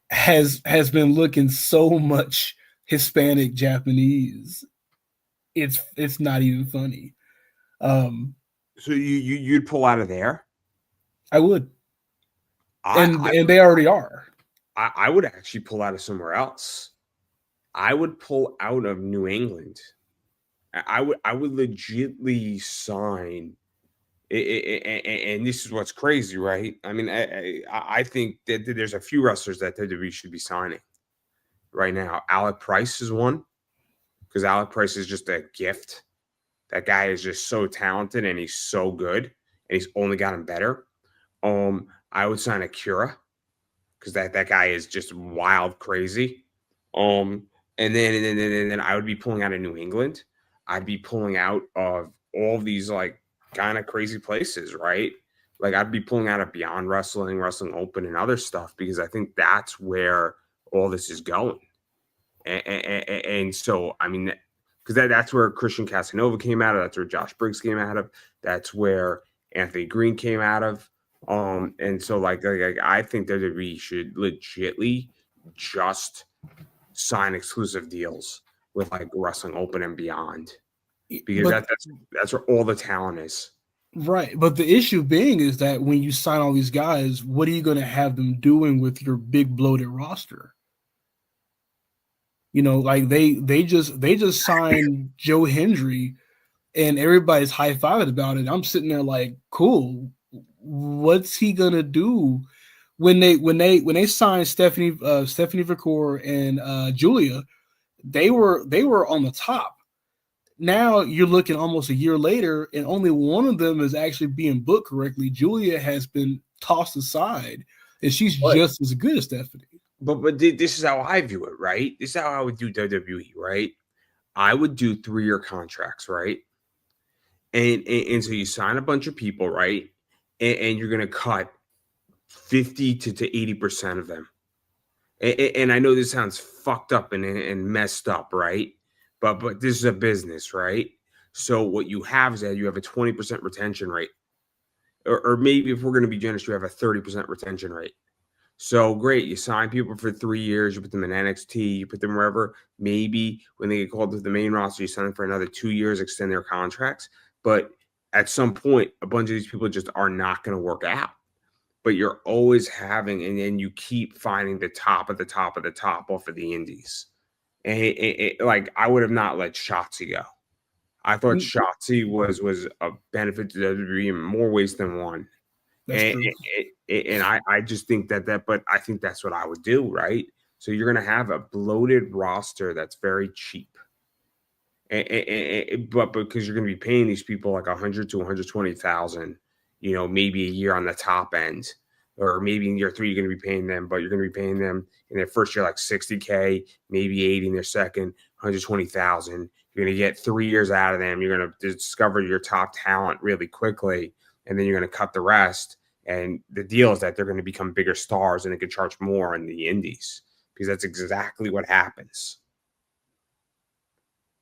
has been looking so much Hispanic Japanese. It's not even funny. Um, So you'd pull out of there? I would, and I and they already are. I would actually pull out of somewhere else. I would pull out of New England. I would legitly sign. And this is what's crazy, right? I mean, I think that there's a few wrestlers that WWE should be signing right now. Alec Price is one because Alec Price is just a gift. That guy is just so talented and he's so good, and he's only gotten better. I would sign Akira because that guy is just wild crazy. And then I would be pulling out of New England. I'd be pulling out of all these like kind of crazy places, right? Like I'd be pulling out of Beyond Wrestling, Wrestling Open, and other stuff because I think that's where all this is going. And so, I mean, because that's where Christian Casanova came out of. That's where Josh Briggs came out of. That's where Anthony Green came out of. And so like I think that we should legitly just sign exclusive deals with like Wrestling Open and Beyond because But that's where all the talent is. right, but the issue being is that when you sign all these guys, what are you going to have them doing with your big bloated roster? You know, like they just signed Joe Hendry, and everybody's high fiving about it. I'm sitting there like, cool. What's he gonna do when they signed Stephanie Vicor and Julia? They were on the top. Now you're looking almost a year later, and only one of them is actually being booked correctly. Julia has been tossed aside, and she's But just as good as Stephanie. this is how I view it, right? This is how I would do WWE, right? I would do 3-year contracts, right? And so you sign a bunch of people, right? And you're gonna cut 50 to 80% of them. And I know this sounds fucked up and messed up, right? But this is a business, right? So what you have is that you have a 20% retention rate. Or maybe if we're going to be generous, you have a 30% retention rate. So great, you sign people for 3 years, you put them in NXT, you put them wherever. Maybe when they get called to the main roster, you sign them for another 2 years, extend their contracts. But at some point, a bunch of these people just are not going to work out. But you're always having, and then you keep finding the top of the top of the top off of the indies. And like I would have not let Shotzi go. I thought Mm, Shotzi was a benefit to WWE in more ways than one. that's And, true. I just think but I think that's what I would do, right? So you're going to have a bloated roster that's very cheap. But because you're going to be paying these people like 100 to 120,000, maybe a year on the top end, or maybe in year 3 you're going to be paying them, but you're going to be paying them in their first year like 60K, maybe 80 in their second, 120,000. You're going to get 3 years out of them. You're going to discover your top talent really quickly, and then you're going to cut the rest. And the deal is that they're going to become bigger stars and they can charge more in the indies because that's exactly what happens.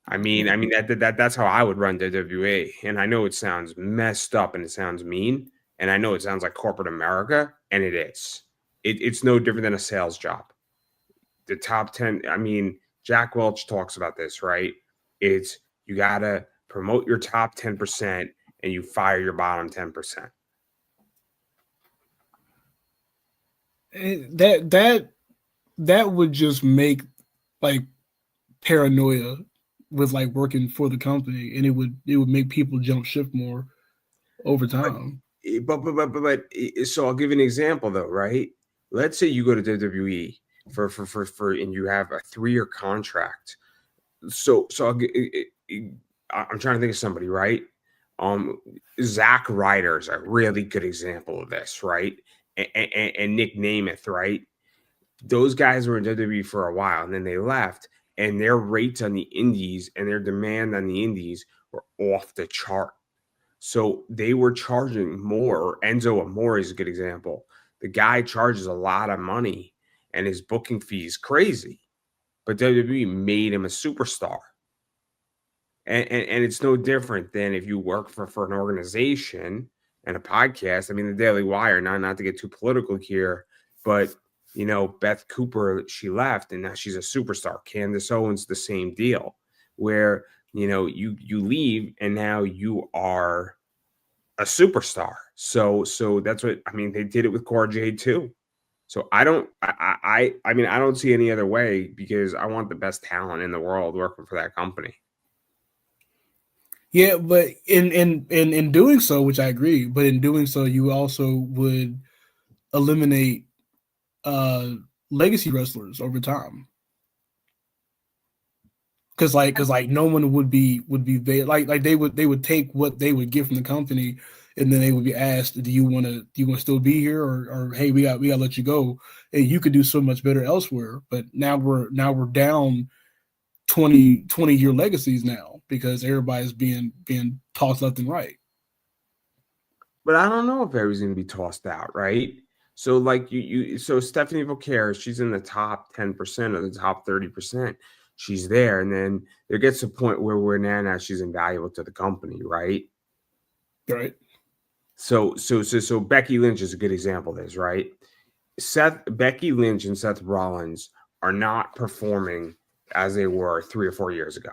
I mean that's how I would run WWE. And I know it sounds messed up and it sounds mean, and I know it sounds like corporate America, and it is. It's no different than a sales job. The top 10, I mean, Jack Welch talks about this, right? It's you gotta promote your top 10% and you fire your bottom 10%. That would just make like paranoia with like working for the company, and it would make people jump ship more over But time. so I'll give you an example though, right? Let's say you go to WWE for and you have a 3-year contract. So I'm trying to think of somebody, right? Zack Ryder is a really good example of this, right? And Nick Namath, right? Those guys were in WWE for a while and then they left, and their rates on the indies and their demand on the indies were off the chart. So they were charging more. Enzo Amore is a good example. The guy charges a lot of money and his booking fee is crazy. But WWE made him a superstar. And it's no different than if you work for an organization and a podcast. I mean, the Daily Wire, not to get too political here, but Beth Cooper, she left and now she's a superstar. Candace Owens, the same deal, where you leave and now you are a superstar. So that's what I mean. They did it with Cora Jade too. So I don't see any other way because I want the best talent in the world working for that company. Yeah, but in doing so, which I agree, but in doing so, you also would eliminate legacy wrestlers over time. Because no one would be there. Like they would take what they would get from the company, and then they would be asked, do you want to still be here, or hey, we got to let you go, and you could do so much better elsewhere. But now we're down 20-year legacies now because everybody's being tossed left and right. But I don't know if everybody's going to be tossed out, right? So like so Stephanie Vaquera, she's in the top 10% or the top 30%. She's there, and then there gets a point where we're now she's invaluable to the company, right? Right. So Becky Lynch is a good example of this, right? Becky Lynch and Seth Rollins are not performing as they were 3 or 4 years ago.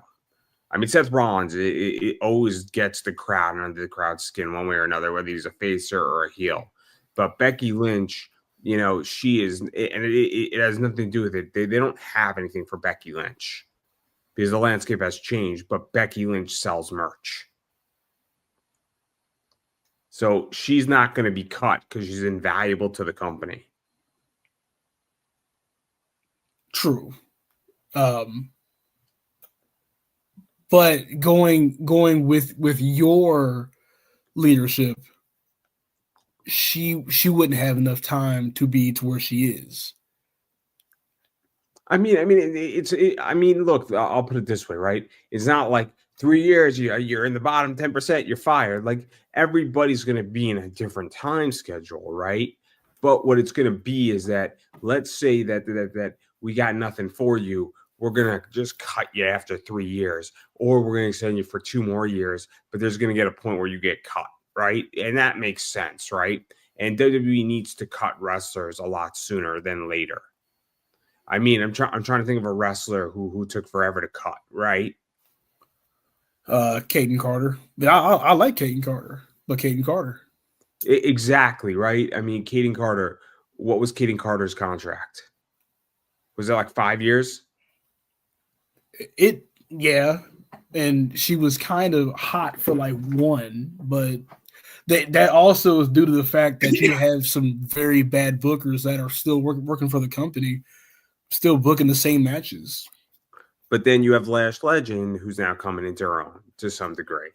I mean, Seth Rollins, it always gets the crowd and under the crowd's skin one way or another, whether he's a face or a heel. But Becky Lynch, she is, and it has nothing to do with it. They don't have anything for Becky Lynch because the landscape has changed, but Becky Lynch sells merch. So she's not going to be cut because she's invaluable to the company. True. But going with your leadership, she wouldn't have enough time to be to where she is. I mean, look, I'll put it this way, right? It's not like 3 years you're in the bottom 10%, you're fired. Like everybody's going to be in a different time schedule, right? But what it's going to be is that let's say that we got nothing for you. We're going to just cut you after 3 years, or we're going to extend you for 2 more years, but there's going to get a point where you get cut, right? And that makes sense, right? And WWE needs to cut wrestlers a lot sooner than later. I mean, I'm trying to think of a wrestler who took forever to cut, right? Kaden Carter. I like Kaden Carter, but Kaden Carter. Exactly, right? I mean, Kaden Carter, what was Kaden Carter's contract? Was it like 5 years? Yeah. And she was kind of hot for like 1, but that also is due to the fact that you have some very bad bookers that are still working for the company, still booking the same matches. But then you have Lash Legend, who's now coming into her own to some degree.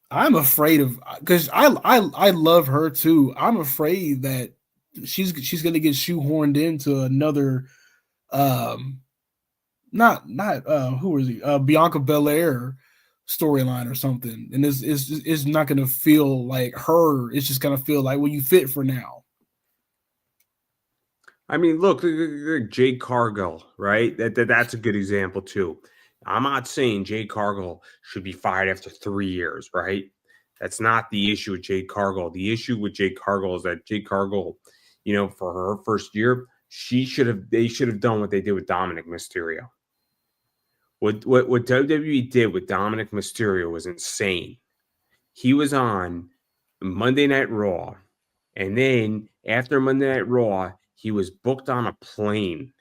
I'm afraid of, because I love her too. I'm afraid that she's going to get shoehorned into another, who is he? Bianca Belair storyline or something, and it's not going to feel like her. It's just going to feel like, well, you fit for now. I mean, look, Jade Cargill, right? That's a good example too. I'm not saying Jade Cargill should be fired after 3 years, right? That's not the issue with Jade Cargill. The issue with Jade Cargill is that Jade Cargill, for her first year, they should have done what they did with Dominic Mysterio. What WWE did with Dominic Mysterio was insane. He was on Monday Night Raw, and then after Monday Night Raw, he was booked on a plane,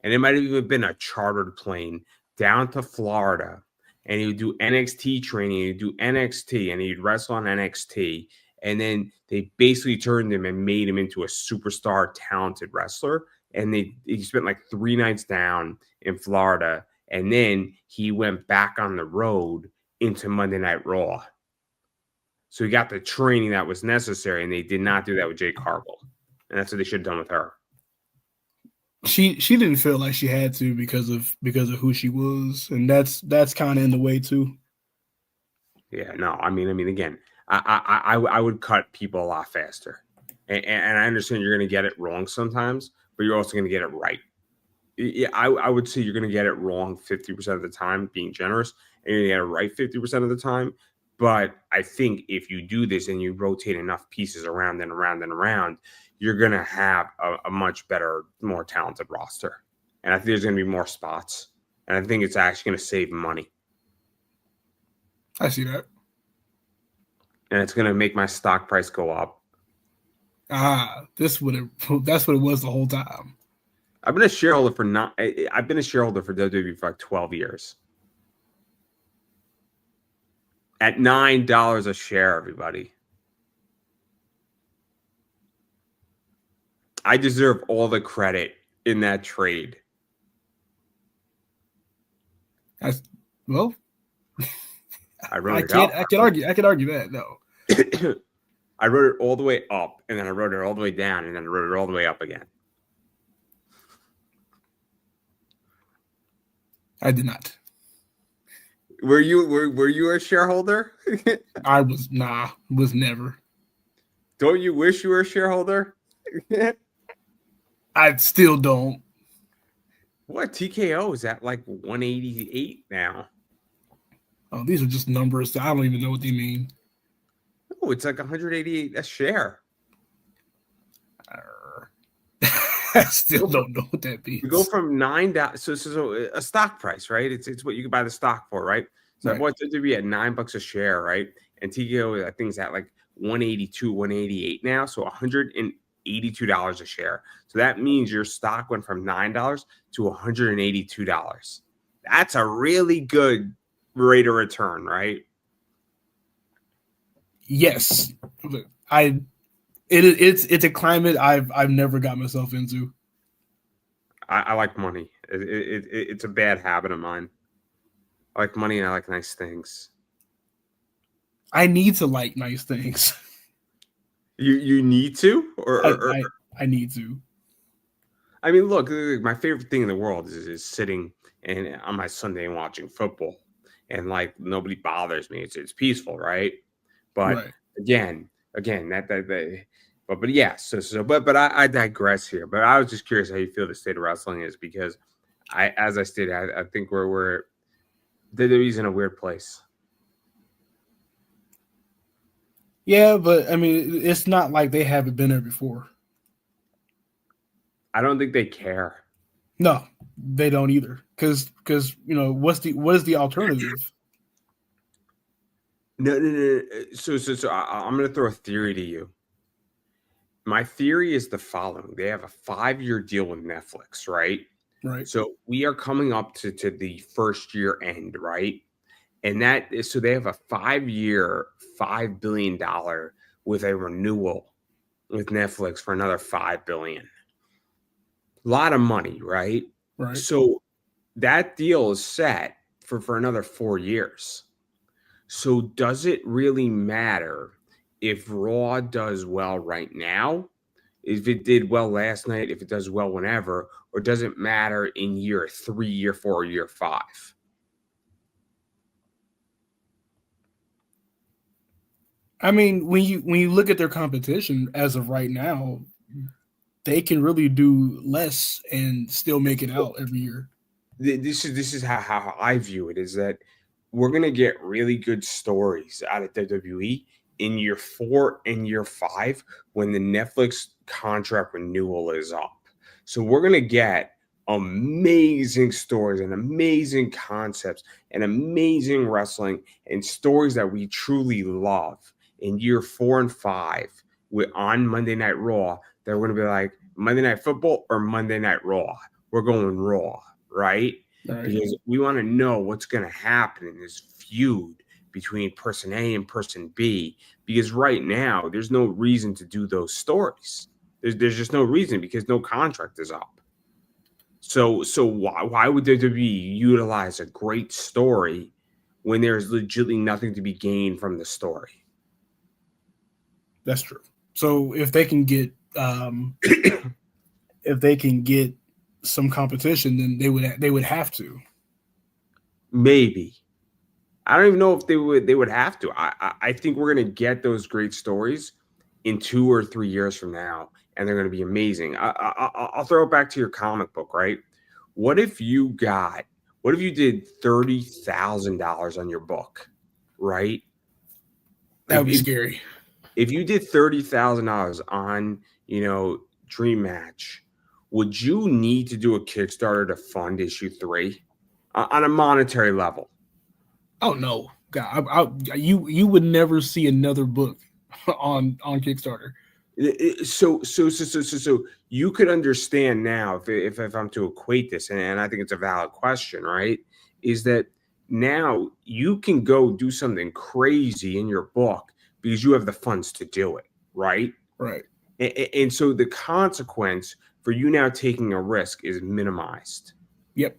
and it might have even been a chartered plane down to Florida, and he would do NXT training, he'd do NXT, and he'd wrestle on NXT, and then they basically turned him and made him into a superstar, talented wrestler, and he spent like 3 nights down in Florida, and then he went back on the road into Monday Night Raw. So he got the training that was necessary, and they did not do that with Jade Cargill, and that's what they should have done with her. She didn't feel like she had to because of who she was, and that's kind of in the way too. Yeah, no, I mean, again, I would cut people a lot faster. And I understand you're going to get it wrong sometimes, but you're also going to get it right. Yeah, I would say you're going to get it wrong 50% of the time, being generous, and you're going to get it right 50% of the time. But I think if you do this and you rotate enough pieces around and around and around, you're going to have a much better, more talented roster. And I think there's going to be more spots. And I think it's actually going to save money. I see that. And it's going to make my stock price go up. That's what it was the whole time. I've been a shareholder for WWE for like 12 years. At $9 a share, everybody. I deserve all the credit in that trade. Well, I wrote it up. I can argue that, though. I wrote it all the way up, and then I wrote it all the way down, and then I wrote it all the way up again. I did not. Were you a shareholder? I was never. Don't you wish you were a shareholder? I still don't. What, TKO is at like 188 now? Oh, these are just numbers. I don't even know what they mean. Oh, it's like 188 a share. I still don't know what that means. You go from $9. So a stock price, right? It's what you can buy the stock for, right? So I bought WWE at $9 a share, right? And TKO, I think, is at like 182, 188 now. So $182 a share. So that means your stock went from $9 to $182. That's a really good rate of return, right? Yes. It's a climate I've never got myself into. I like money. It's a bad habit of mine. I like money and I like nice things. I need to like nice things. You need to, I need to. I mean, look, my favorite thing in the world is sitting and on my Sunday and watching football, and like nobody bothers me. It's peaceful, right? But again, but yeah. But I digress here. But I was just curious how you feel the state of wrestling is, because as I stated, I think we're WWE's in a weird place. Yeah, but I mean, it's not like they haven't been there before. I don't think they care. No, they don't either. Because what is the alternative? No. So I'm going to throw a theory to you. My theory is the following: they have a 5-year deal with Netflix, right? Right. So we are coming up to the first year end, right? And that is, so they have a 5-year, $5 billion with a renewal with Netflix for another $5 billion. A lot of money, right? Right. So that deal is set for another 4 years. So does it really matter if Raw does well right now, if it did well last night, if it does well whenever, or does it matter in year 3, year 4, year 5? I mean, when you look at their competition as of right now, they can really do less and still make it out every year. This is how I view it, is that we're going to get really good stories out of WWE in year 4 and year 5 when the Netflix contract renewal is up. So we're going to get amazing stories and amazing concepts and amazing wrestling and stories that we truly love in year 4 and 5 on Monday Night Raw. That we're going to be like, Monday Night Football or Monday Night Raw. We're going Raw, right? Because we want to know what's going to happen in this feud between person A and person B. Because right now, there's no reason to do those stories. There's just no reason, because no contract is up. So why would WWE utilize a great story when there's legitimately nothing to be gained from the story? That's true. So if they can get some competition, then they would have to. Maybe. I don't even know if they would have to. I think we're gonna get those great stories in 2 or 3 years from now, and they're gonna be amazing. I'll throw it back to your comic book, right? What if you got what if you did $30,000 on your book, right? That would If be if, scary. if you did $30,000 on, Dream Match, would you need to do a Kickstarter to fund issue 3 on a monetary level? Oh no, God, you would never see another book on Kickstarter. So you could understand now if I'm to equate this, and I think it's a valid question, right? Is that now you can go do something crazy in your book because you have the funds to do it, right? Right. And so the consequence for you now taking a risk is minimized. Yep.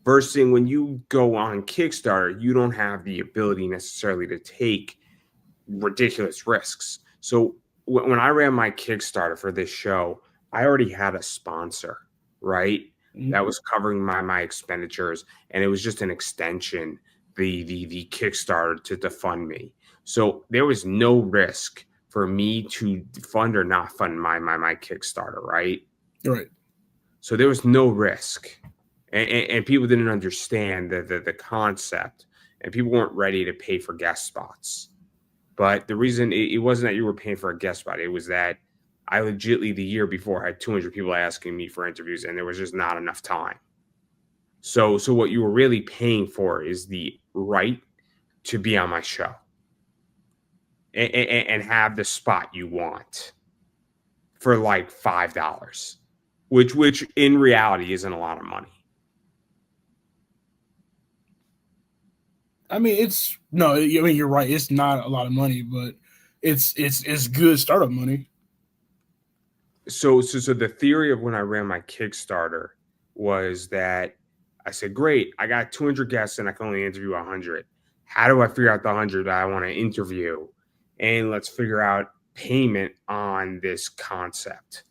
Versus when you go on Kickstarter, you don't have the ability necessarily to take ridiculous risks. So when I ran my Kickstarter for this show, I already had a sponsor, right? Mhm. That was covering my expenditures, and it was just an extension, the Kickstarter to fund me. So there was no risk for me to fund or not fund my Kickstarter, right? Right. So there was no risk, and people didn't understand the concept, and people weren't ready to pay for guest spots. But the reason it wasn't that you were paying for a guest spot, it was that I legitly the year before had 200 people asking me for interviews, and there was just not enough time. So what you were really paying for is the right to be on my show and have the spot you want for like $5, which in reality isn't a lot of money. I mean, it's no. I mean, you're right. It's not a lot of money, but it's good startup money. So the theory of when I ran my Kickstarter was that I said, great, I got 200 guests and I can only interview 100. How do I figure out the 100 that I want to interview? And let's figure out payment on this concept.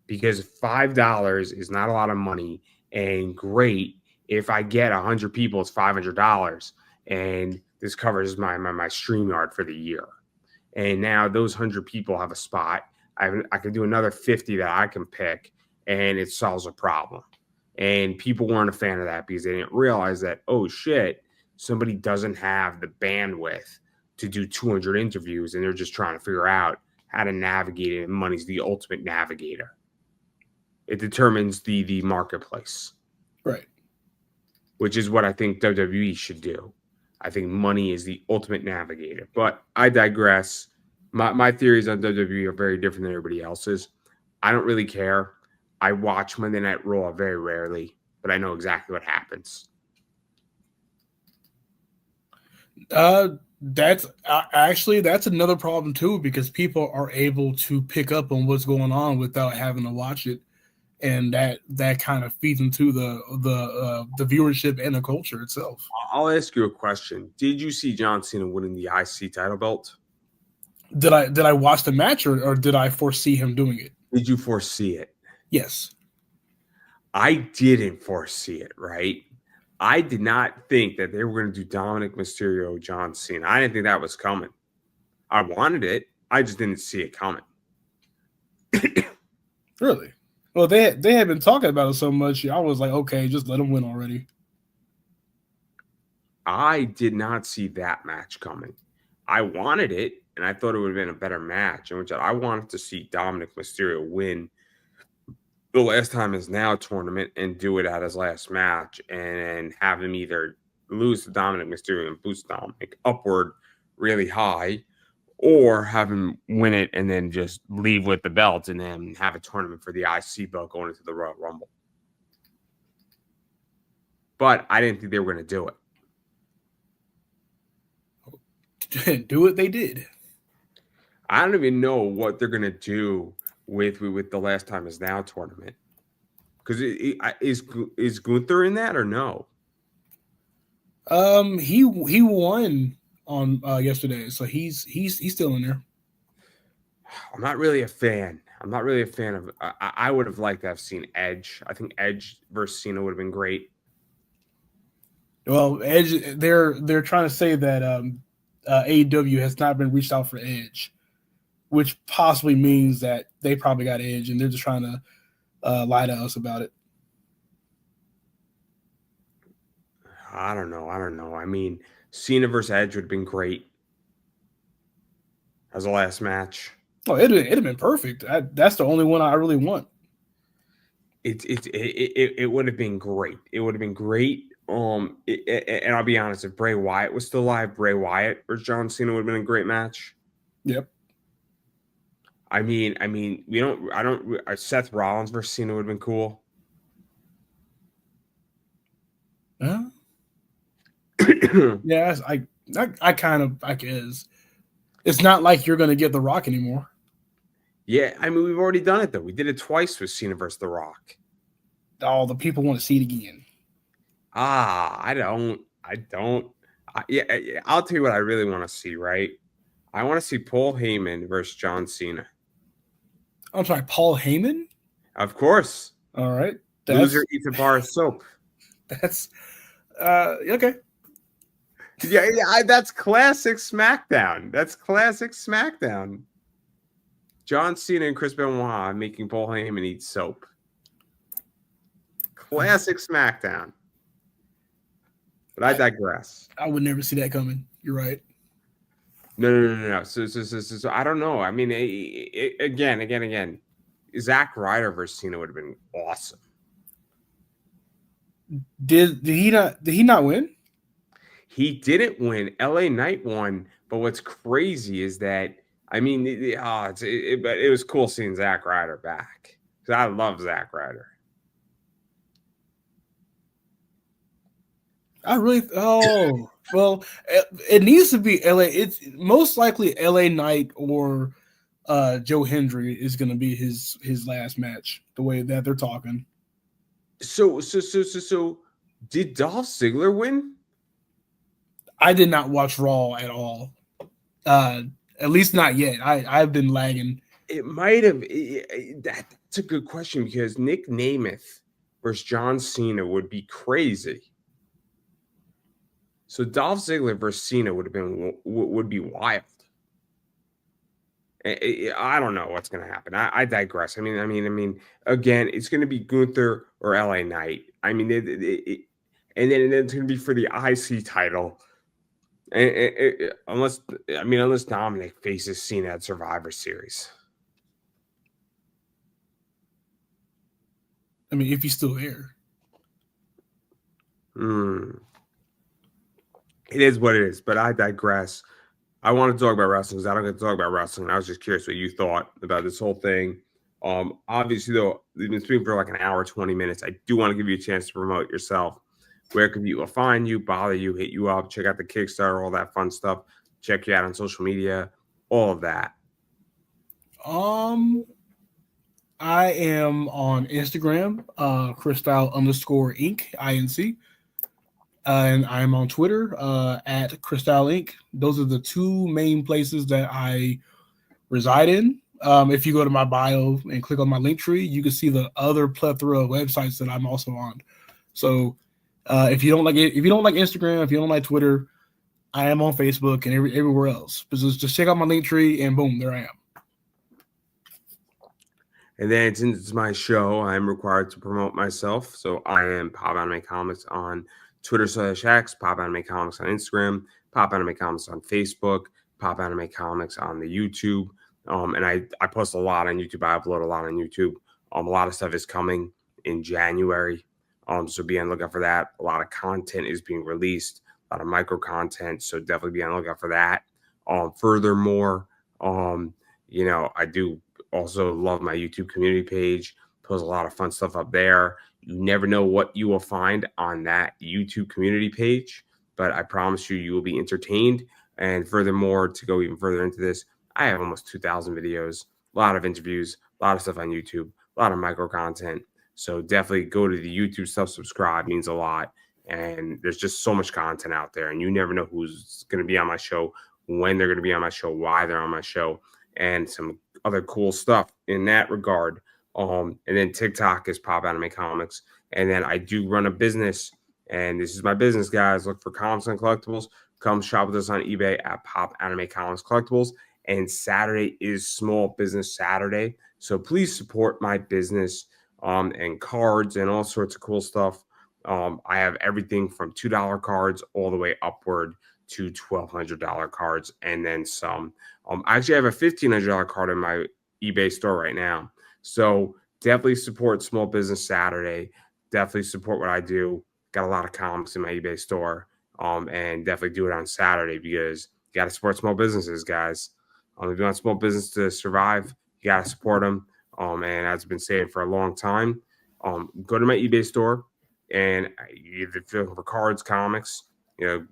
Because $5 is not a lot of money, and great, if I get 100 people, it's $500, and this covers my StreamYard for the year. And now those 100 people have a spot. I can do another 50 that I can pick, and it solves a problem. And people weren't a fan of that because they didn't realize that, oh shit, somebody doesn't have the bandwidth to do 200 interviews, and they're just trying to figure out how to navigate it. And money's the ultimate navigator. It determines the marketplace, Right. which is what I think WWE should do. I think money is the ultimate navigator. But I digress. My theories on WWE are very different than everybody else's. I don't really care. I watch Monday Night Raw very rarely, but I know exactly what happens. That's actually that's another problem too, because people are able to pick up on what's going on without having to watch it, and that kind of feeds into the viewership and the culture itself. I'll ask you a question. Did you see John Cena winning the IC title belt? Did I watch the match, or did I foresee him doing it? Did you foresee it? Yes. I didn't foresee it, right? I did not think that they were going to do Dominic Mysterio, John Cena. I didn't think that was coming. I wanted it. I just didn't see it coming. Really? Well, they had been talking about it so much. I was like, okay, just let them win already. I did not see that match coming. I wanted it, and I thought it would have been a better match. In which I wanted to see Dominic Mysterio win the Last Time Is Now tournament and do it at his last match, and have him either lose to Dominic Mysterio and boost Dominic upward really high, or have him win it and then just leave with the belt and then have a tournament for the IC belt going into the Royal Rumble. But I didn't think they were going to do it. Do it, they did. I don't even know what they're going to do with the Last Time Is Now tournament. Because is Gunther in that or no? He won on yesterday, so he's still in there. I'm not really a fan. I'm not really a fan of. I would have liked to have seen Edge. I think Edge versus Cena would have been great. Well, Edge, they're trying to say that AEW has not been reached out for Edge, which possibly means that they probably got Edge, and they're just trying to lie to us about it. I don't know. I mean, Cena versus Edge would have been great as a last match. Oh, it'd have been perfect. That's the only one I really want. It would have been great. It would have been great. And I'll be honest, if Bray Wyatt was still alive, Bray Wyatt versus John Cena would have been a great match. Yep. I mean, Seth Rollins versus Cena would have been cool. Yeah, I guess. It's not like you're going to get The Rock anymore. Yeah, I mean, we've already done it, though. We did it twice with Cena versus The Rock. Oh, the people want to see it again. I don't. I'll tell you what I really want to see, right? I want to see Paul Heyman versus John Cena. I'm sorry, Paul Heyman? Of course. All right. Loser eats a bar of soap. That's okay. Yeah, that's classic SmackDown. John Cena and Chris Benoit making Paul Heyman eat soap. Classic SmackDown. But I digress. I would never see that coming. You're right. No. So I don't know. I mean, again. Zack Ryder versus Cena would have been awesome. Did he not win? He didn't win. LA Knight won. But what's crazy is that, I mean, it was cool seeing Zack Ryder back. Because I love Zack Ryder. Well, it needs to be LA. It's most likely LA Knight or Joe Hendry is going to be his last match. The way that they're talking. So did Dolph Ziggler win? I did not watch Raw at all. At least not yet. I've been lagging. It might have. That's a good question because Nick Nemeth versus John Cena would be crazy. So Dolph Ziggler versus Cena would be wild. I don't know what's going to happen. I digress. I mean, again, it's going to be Gunther or LA Knight. I mean, and then it's going to be for the IC title, unless Dominic faces Cena at Survivor Series. I mean, if he's still here. It is what it is, but I digress. I want to talk about wrestling because I don't get to talk about wrestling. I was just curious what you thought about this whole thing. Obviously, though, we've been speaking for like an hour, 20 minutes. I do want to give you a chance to promote yourself. Where can people find you, bother you, hit you up, check out the Kickstarter, all that fun stuff. Check you out on social media, all of that. I am on Instagram, Crystyle_Inc. INC. And I'm on Twitter at Crystal Inc. Those are the two main places that I reside in. If you go to my bio and click on my link tree, you can see the other plethora of websites that I'm also on. So if you don't like Instagram, if you don't like Twitter, I am on Facebook and everywhere else. Just check out my link tree and boom, there I am. And then since it's my show, I'm required to promote myself. So I am Pop Anime Comics on Twitter/X, Pop Anime Comics on Instagram, Pop Anime Comics on Facebook, Pop Anime Comics on the YouTube. And I post a lot on YouTube. I upload a lot on YouTube. A lot of stuff is coming in January. So be on the lookout for that. A lot of content is being released, a lot of micro content. So definitely be on the lookout for that. Furthermore, I do also love my YouTube community page. Post a lot of fun stuff up there. You never know what you will find on that YouTube community page, but I promise you will be entertained. And furthermore, to go even further into this, I have almost 2,000 videos, a lot of interviews, a lot of stuff on YouTube, a lot of micro content. So definitely go to the YouTube stuff, subscribe, means a lot. And there's just so much content out there, and you never know who's going to be on my show, when they're going to be on my show, why they're on my show, and some other cool stuff in that regard. And then TikTok is Pop Anime Comics. And then I do run a business, And this is my business, guys. Look for comics and collectibles. Come shop with us on eBay at Pop Anime Comics Collectibles. And Saturday is Small Business Saturday. So please support my business and cards and all sorts of cool stuff. I have everything from $2 cards all the way upward to $1,200 cards and then some. I actually have a $1,500 card in my eBay store right now. So definitely support Small Business Saturday. Definitely support what I do. Got a lot of comics in my eBay store. And definitely do it on Saturday because you got to support small businesses, guys. If you want small business to survive, you got to support them. And as I've been saying for a long time, go to my eBay store and if you're looking for cards, comics,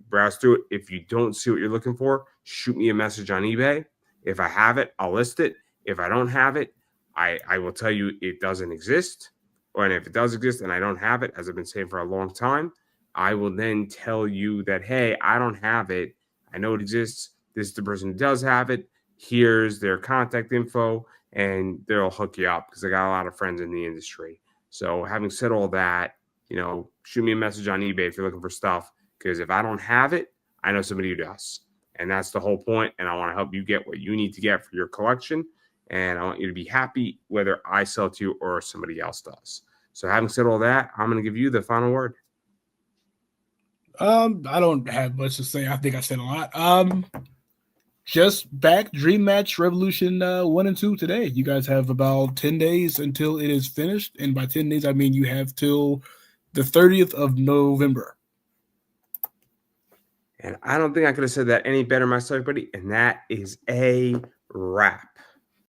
browse through it. If you don't see what you're looking for, shoot me a message on eBay. If I have it, I'll list it. If I don't have it, I will tell you it doesn't exist. And if it does exist and I don't have it, as I've been saying for a long time, I will then tell you that, hey, I don't have it. I know it exists. This is the person who does have it. Here's their contact info, and they'll hook you up because I got a lot of friends in the industry. So having said all that, shoot me a message on eBay if you're looking for stuff, because if I don't have it, I know somebody who does. And that's the whole point. And I want to help you get what you need to get for your collection. And I want you to be happy whether I sell to you or somebody else does. So having said all that, I'm going to give you the final word. I don't have much to say. I think I said a lot. Just back Dream Match Revolution 1 and 2 today. You guys have about 10 days until it is finished. And by 10 days, I mean you have till the 30th of November. And I don't think I could have said that any better myself, buddy. And that is a wrap.